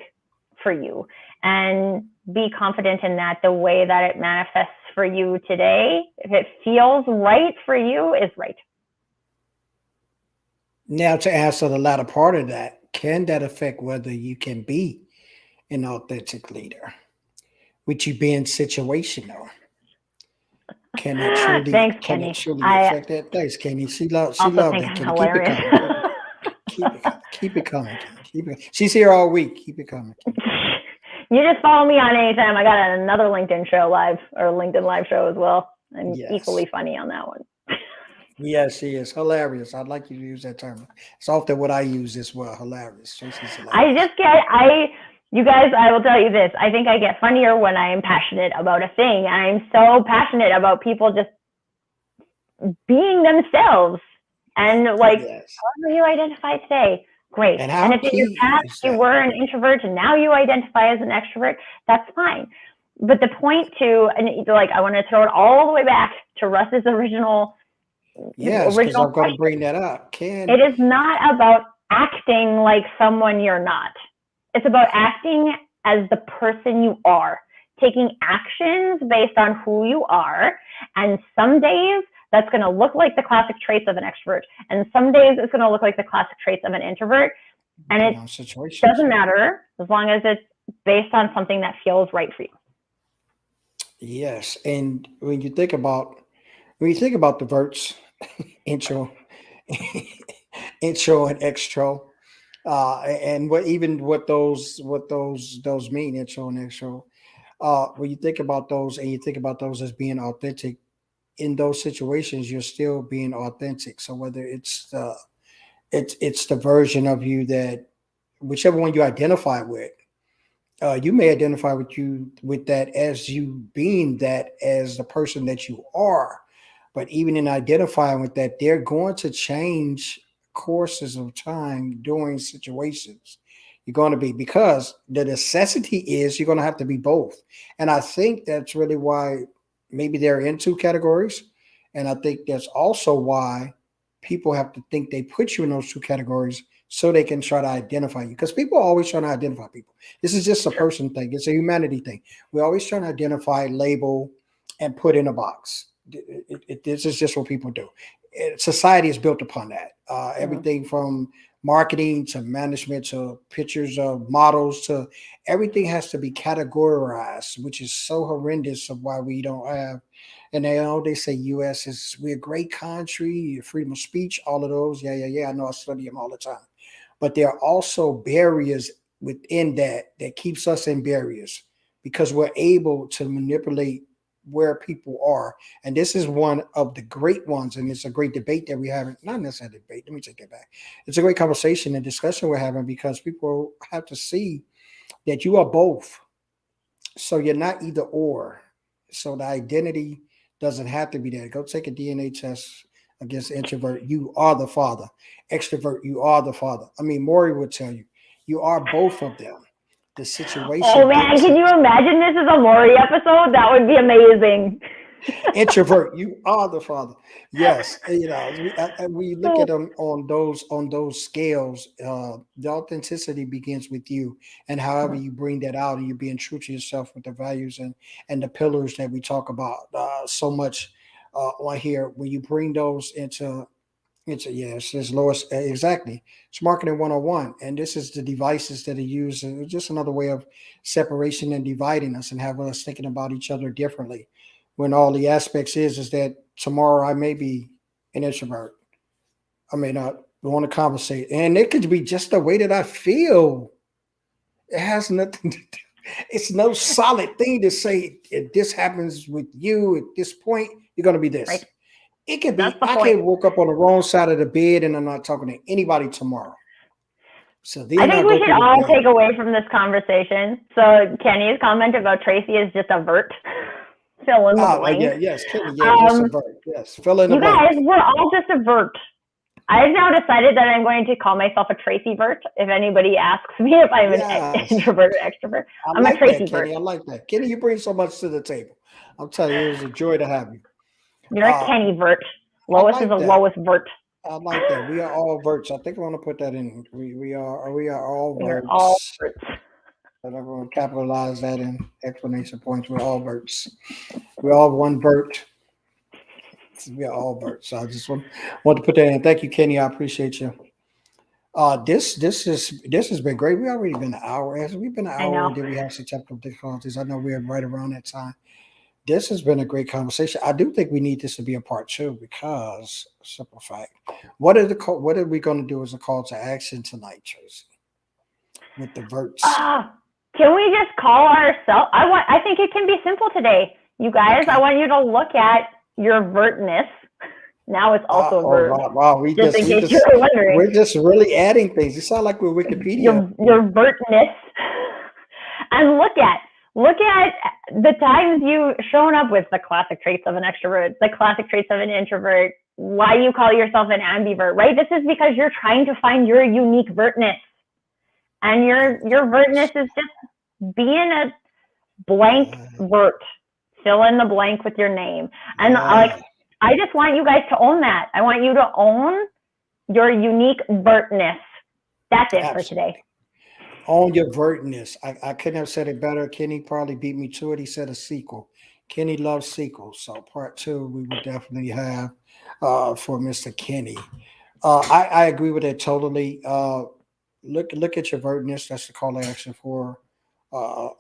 for you, and be confident in that the way that it manifests for you today, if it feels right for you, is right. Now, to answer the latter part of that, can that affect whether you can be an authentic leader? With you being situational, can it Thanks, can it Kenny. truly I affect that? Thanks, Kenny. She also loved think that. I'm Kenny, keep it hilarious. coming. Keep it coming. Keep it coming. Keep it. She's here all week. Keep it coming. You just follow me on anytime. I got another LinkedIn show live, or LinkedIn live show as well. I'm equally funny on that one. Yes, she is hilarious. I'd like you to use that term. It's often what I use as well. Hilarious. Tracy's hilarious. You guys, I will tell you this. I think I get funnier when I am passionate about a thing. I'm so passionate about people just being themselves. And, like, however you identify today, great. And if in your past you were an introvert and now you identify as an extrovert, that's fine. But the point and, like, I want to throw it all the way back to Russ's original. Yes, because I'm going to bring that up. It is not about acting like someone you're not. It's about acting as the person you are, taking actions based on who you are. And some days that's going to look like the classic traits of an extrovert, and some days it's going to look like the classic traits of an introvert. And it doesn't matter as long as it's based on something that feels right for you. Yes, and when you think about the verts, intro, intro and extro, and what those mean, intro and extro. When you think about those, and you think about those as being authentic, in those situations, you're still being authentic. So whether it's the version of you that whichever one you identify with, you may identify with that as you being that as the person that you are. But even in identifying with that, they're going to change courses of time during situations. You're going to be, because the necessity is you're going to have to be both. And I think that's really why maybe they're in two categories. And I think that's also why people have to think they put you in those two categories so they can try to identify you. Because people are always trying to identify people. This is just a person thing. It's a humanity thing. We're always trying to identify, label, and put in a box. This is just what people do. Society is built upon that. Everything from marketing to management to pictures of models to everything has to be categorized, which is so horrendous of why we don't have. And they say U.S. we're a great country, freedom of speech, all of those. Yeah. I know, I study them all the time. But there are also barriers within that keeps us in barriers because we're able to manipulate where people are. And this is one of the great ones. And it's a great debate that we're having. Not necessarily debate. Let me take that back. It's a great conversation and discussion we're having because people have to see that you are both. So you're not either or. So the identity doesn't have to be there. Go take a DNA test against introvert. You are the father. Extrovert, you are the father. I mean, Maury would tell you, you are both of them. The situation. Oh man, can you imagine this is a Maury episode? That would be amazing. Introvert, you are the father. Yes, we look at them on those scales. The authenticity begins with you, and however you bring that out, and you're being true to yourself with the values and the pillars that we talk about so much on here. When you bring those into yes, it's Lois, exactly. It's marketing 101. And this is the devices that are used. Just another way of separation and dividing us and having us thinking about each other differently. When all the aspects is that tomorrow I may be an introvert. I may not want to conversate. And it could be just the way that I feel. It has nothing to do. It's no solid thing to say if this happens with you at this point, you're going to be this. Right. It could be I could woke up on the wrong side of the bed and I'm not talking to anybody tomorrow. So I then think I'll we go should through the all day. take away from this conversation. So Kenny's comment about Tracy is just a vert. Fill in the blank. Yes, Kenny, yeah, just a verb. Yes, fill in the You guys, blank. we're all just a vert. I've now decided that I'm going to call myself a Tracy vert. If anybody asks me if I'm an Yes, introvert or extrovert, I I'm a like that, Tracy vert. Kenny. I like that, Kenny. You bring so much to the table. I'm telling you, it was a joy to have you. You're a Uh, Kenny vert. I Lois is a like that. Lois vert. I like that. We are all verts. I think I want to put that in. We are all We are all verts. verts. But I'm going to capitalize that in explanation points. We're all verts. We're all one vert. We are all verts. So I just want to put that in. Thank you, Kenny. I appreciate you. This has been great. We already been an hour. As we've been an I hour, know. did we have some technical difficulties? I know we're right around that time. This has been a great conversation. I do think we need this to be a part two because simple fact. What are we going to do as a call to action tonight, Tracy? With the verts. Can we just call ourselves? I think it can be simple today. You guys, Okay. I want you to look at your vertness. Now it's also a verb. Wow. Just in case you were wondering. We're just really adding things. You sound like we're Wikipedia. Your vertness. And look at the times you shown up with the classic traits of an extrovert, the classic traits of an introvert, why you call yourself an ambivert, right? This is because you're trying to find your unique vertness. And your vertness is just being a blank vert. Fill in the blank with your name. And I just want you guys to own that. I want you to own your unique vertness. That's it for today. Own your vertness. I couldn't have said it better. Kenny probably beat me to it. He said a sequel. Kenny loves sequels. So part two, we would definitely have for Mr. Kenny. I agree with it totally. Look at your vertness. That's the call to action for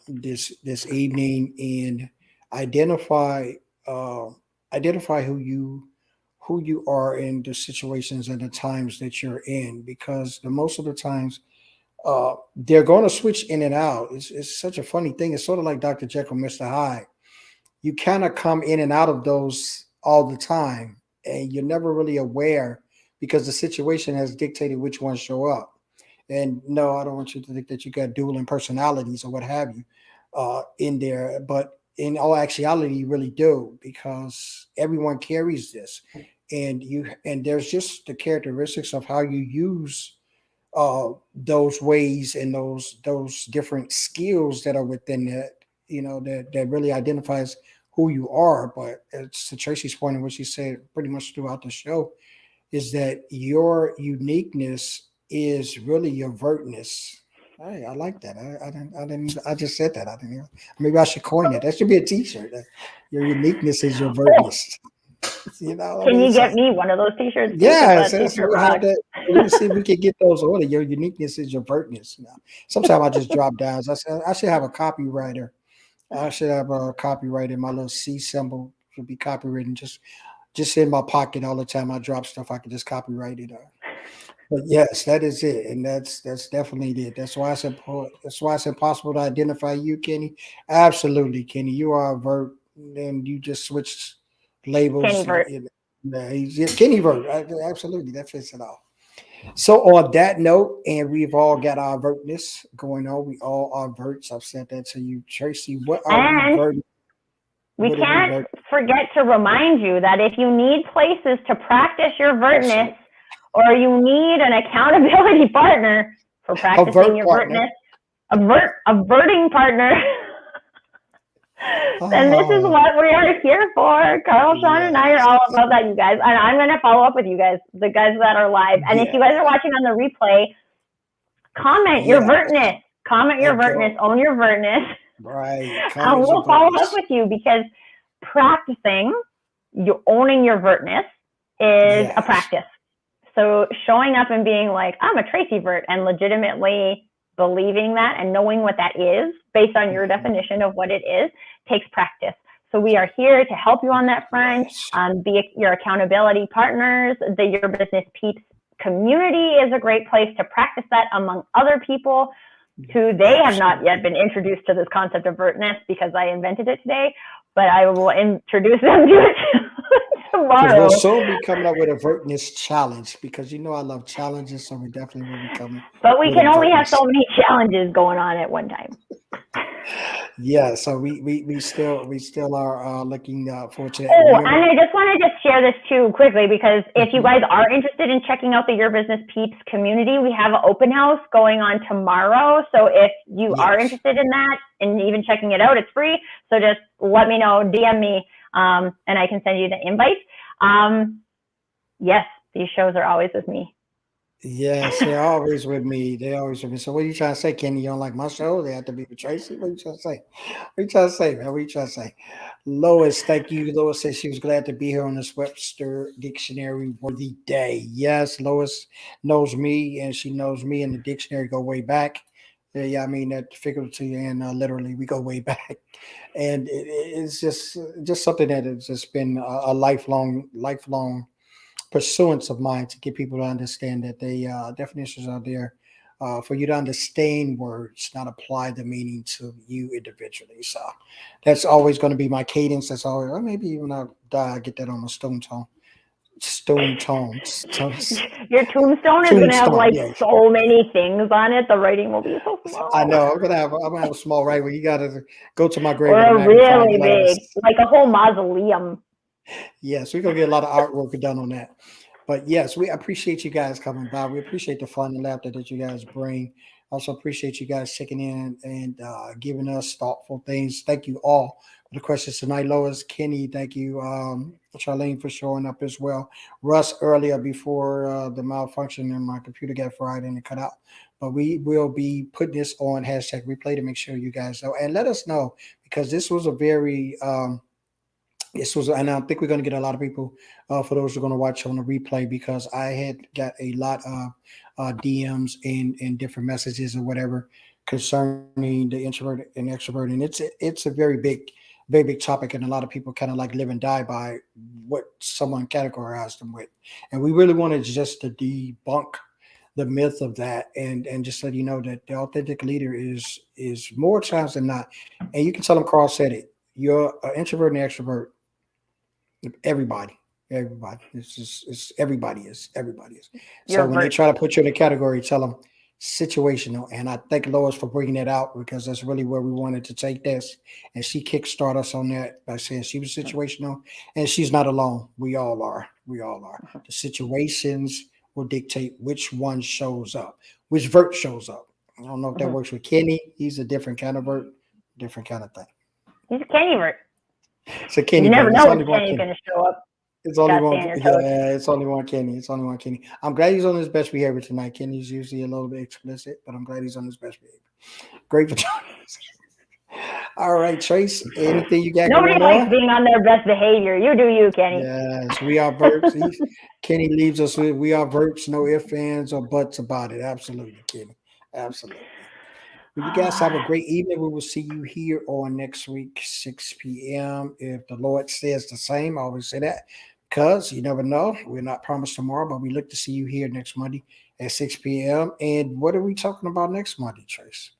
this evening, and identify who you are in the situations and the times that you're in, because the most of the times they're going to switch in and out. It's such a funny thing. It's sort of like Dr. Jekyll, Mr. Hyde. You kind of come in and out of those all the time, and you're never really aware because the situation has dictated which ones show up. And no, I don't want you to think that you got dueling personalities or what have you in there, but in all actuality, you really do, because everyone carries this, and there's just the characteristics of how you use those ways and those different skills that are within that, that really identifies who you are. But it's to Tracy's point, and what she said pretty much throughout the show, is that your uniqueness is really your vertness. Hey, I like that. I just said that. I didn't even, maybe I should coin it. That should be a T-shirt. Your uniqueness is your vertness. Can you get me one of those T-shirts? Yes, we'll have that. We'll see if we can get those ordered. Your uniqueness is your vertness. Sometimes I just drop down. I should have a copywriter. I should have a copyright in my little C symbol. Should be copywritten. Just in my pocket all the time. I drop stuff. I can just copyright it. But yes, that is it, and that's definitely it. That's why it's impossible to identify you, Kenny. Absolutely, Kenny. You are a vert, and you just switched labels. Kenny vert. Kenny vert. Absolutely, that fits it all. So on that note, and we've all got our vertness going on. We all are verts. I've said that to you, Tracy. What are we verting? We can't forget to remind you that if you need places to practice your vertness, or you need an accountability partner for practicing your vertness, a verting partner, then this is what we are here for. Carl, Shawn, and I are all about that, you guys. And I'm going to follow up with you guys, the guys that are live. And if you guys are watching on the replay, comment your vertness. Comment your vertness. Own your vertness. Right. And we'll follow up with you, because practicing, owning your vertness is a practice. So showing up and being like, I'm a Tracy vert, and legitimately believing that and knowing what that is based on your definition of what it is takes practice. So we are here to help you on that front, be your accountability partners. The Your Business Peeps community is a great place to practice that among other people who they have not yet been introduced to this concept of vertness, because I invented it today, but I will introduce them to it Because tomorrow. we'll soon be coming up with a Vertness challenge because I love challenges, so we definitely will be coming But we with a can only have Vertness. so many challenges going on at one time. Yeah, so we still are looking forward to that. Oh, Remember, and I just want to just share this too quickly, because if you guys are interested in checking out the Your Business Peeps community, we have an open house going on tomorrow. So if you are yes, interested in that and even checking it out, it's free. So just let me know, DM me, and I can send you the invite. Yes, these shows are always with me. yes, they're always with me. They're always with me. So what are you trying to say, Kenny? You don't like my show? They have to be with Tracy. What are you trying to say? What are you trying to say, man? What are you trying to say? Lois, thank you. Lois said she was glad to be here on this Webster Dictionary worthy day. Yes, Lois knows me, and she knows me and the dictionary go way back. Yeah, I mean that figuratively and literally, we go way back, and it's just something that has just been a lifelong pursuance of mine to get people to understand that the definitions are there for you to understand words, not apply the meaning to you individually. So that's always going to be my cadence. That's always, or maybe when I die, I get that on a stone tone. Stone tones. Your tombstone is going to have Tombstone, like yes. so many things on it. The writing will be so I small. know. I'm gonna have a small right where you gotta go to my grave Or with a a magnifying really glass. big, like a whole mausoleum. Yes, we're gonna get a lot of artwork done on that. But yes, we appreciate you guys coming by. We appreciate the fun and laughter that you guys bring. Also appreciate you guys checking in and giving us thoughtful things. Thank you all for the questions tonight. Lois, Kenny, thank you. Charlene for showing up as well. Russ earlier before the malfunction in my computer got fried and it cut out. But we will be putting this on hashtag replay to make sure you guys know and let us know because this was a very and I think we're going to get a lot of people for those who are going to watch on the replay because I had got a lot of DMs and different messages or whatever concerning the introvert and extrovert, and it's a very big topic, and a lot of people kind of like live and die by what someone categorized them with, and we really wanted just to debunk the myth of that and just let you know that the authentic leader is more times than not, and you can tell them Carl said it. You're an introvert and extrovert. Everybody. It's everybody is. So Your when they vert. try to put you in a category, tell them situational. And I thank Lois for bringing that out because that's really where we wanted to take this. And she kickstarted us on that by saying she was situational, and she's not alone. We all are. We all are. The situations will dictate which one shows up, which vert shows up. I don't know if that works with Kenny. He's a different kind of vert, different kind of thing. He's a Kenny vert. So Kenny You never vert. It's know when only one Kenny's Kenny. going to show up. It's only Gotta stay one. on your toes. Yeah, it's only one Kenny. It's only one Kenny. I'm glad he's on his best behavior tonight. Kenny's usually a little bit explicit, but I'm glad he's on his best behavior. Great for joining us. All right, Trace. Anything you got Nobody going likes on? being on their best behavior. You do you, Kenny. Yes, we are verts. Kenny leaves us with we are verts. No ifs, ands, or buts about it. Absolutely, Kenny. Absolutely. Well, you guys have a great evening. We will see you here on next week, 6 p.m. If the Lord says the same, I always say that because you never know. We're not promised tomorrow, but we look to see you here next Monday at 6 p.m. And what are we talking about next Monday, Trace?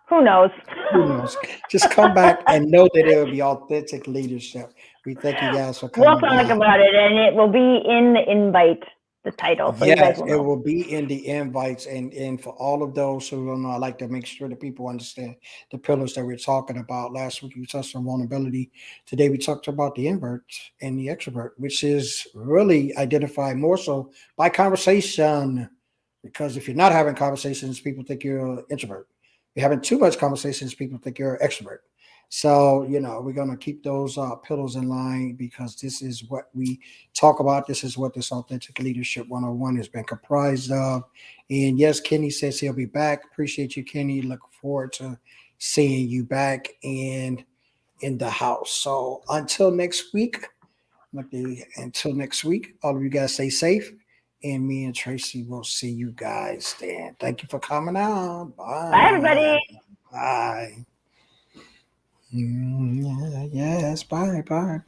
Who knows? Who knows? Just come back and know that it will be authentic leadership. We thank you guys for We'll coming talk by. about it, and it will be in the invite, the title, so you guys Yes, will it know. will be in the invites, and for all of those who don't know, I like to make sure that people understand the pillars that we're talking about. Last week we touched on vulnerability. Today we talked about the invert and the extrovert, which is really identified more so by conversation. Because if you're not having conversations, people think you're an introvert. If you're having too much conversations, people think you're an extrovert. So, we're going to keep those pillars in line because this is what we talk about. This is what this Authentic Leadership 101 has been comprised of. And yes, Kenny says he'll be back. Appreciate you, Kenny. Look forward to seeing you back and in the house. So until next week, all of you guys stay safe. And me and Tracy will see you guys then. Thank you for coming out. Bye. Bye, everybody. Bye. Yes. Bye. Bye.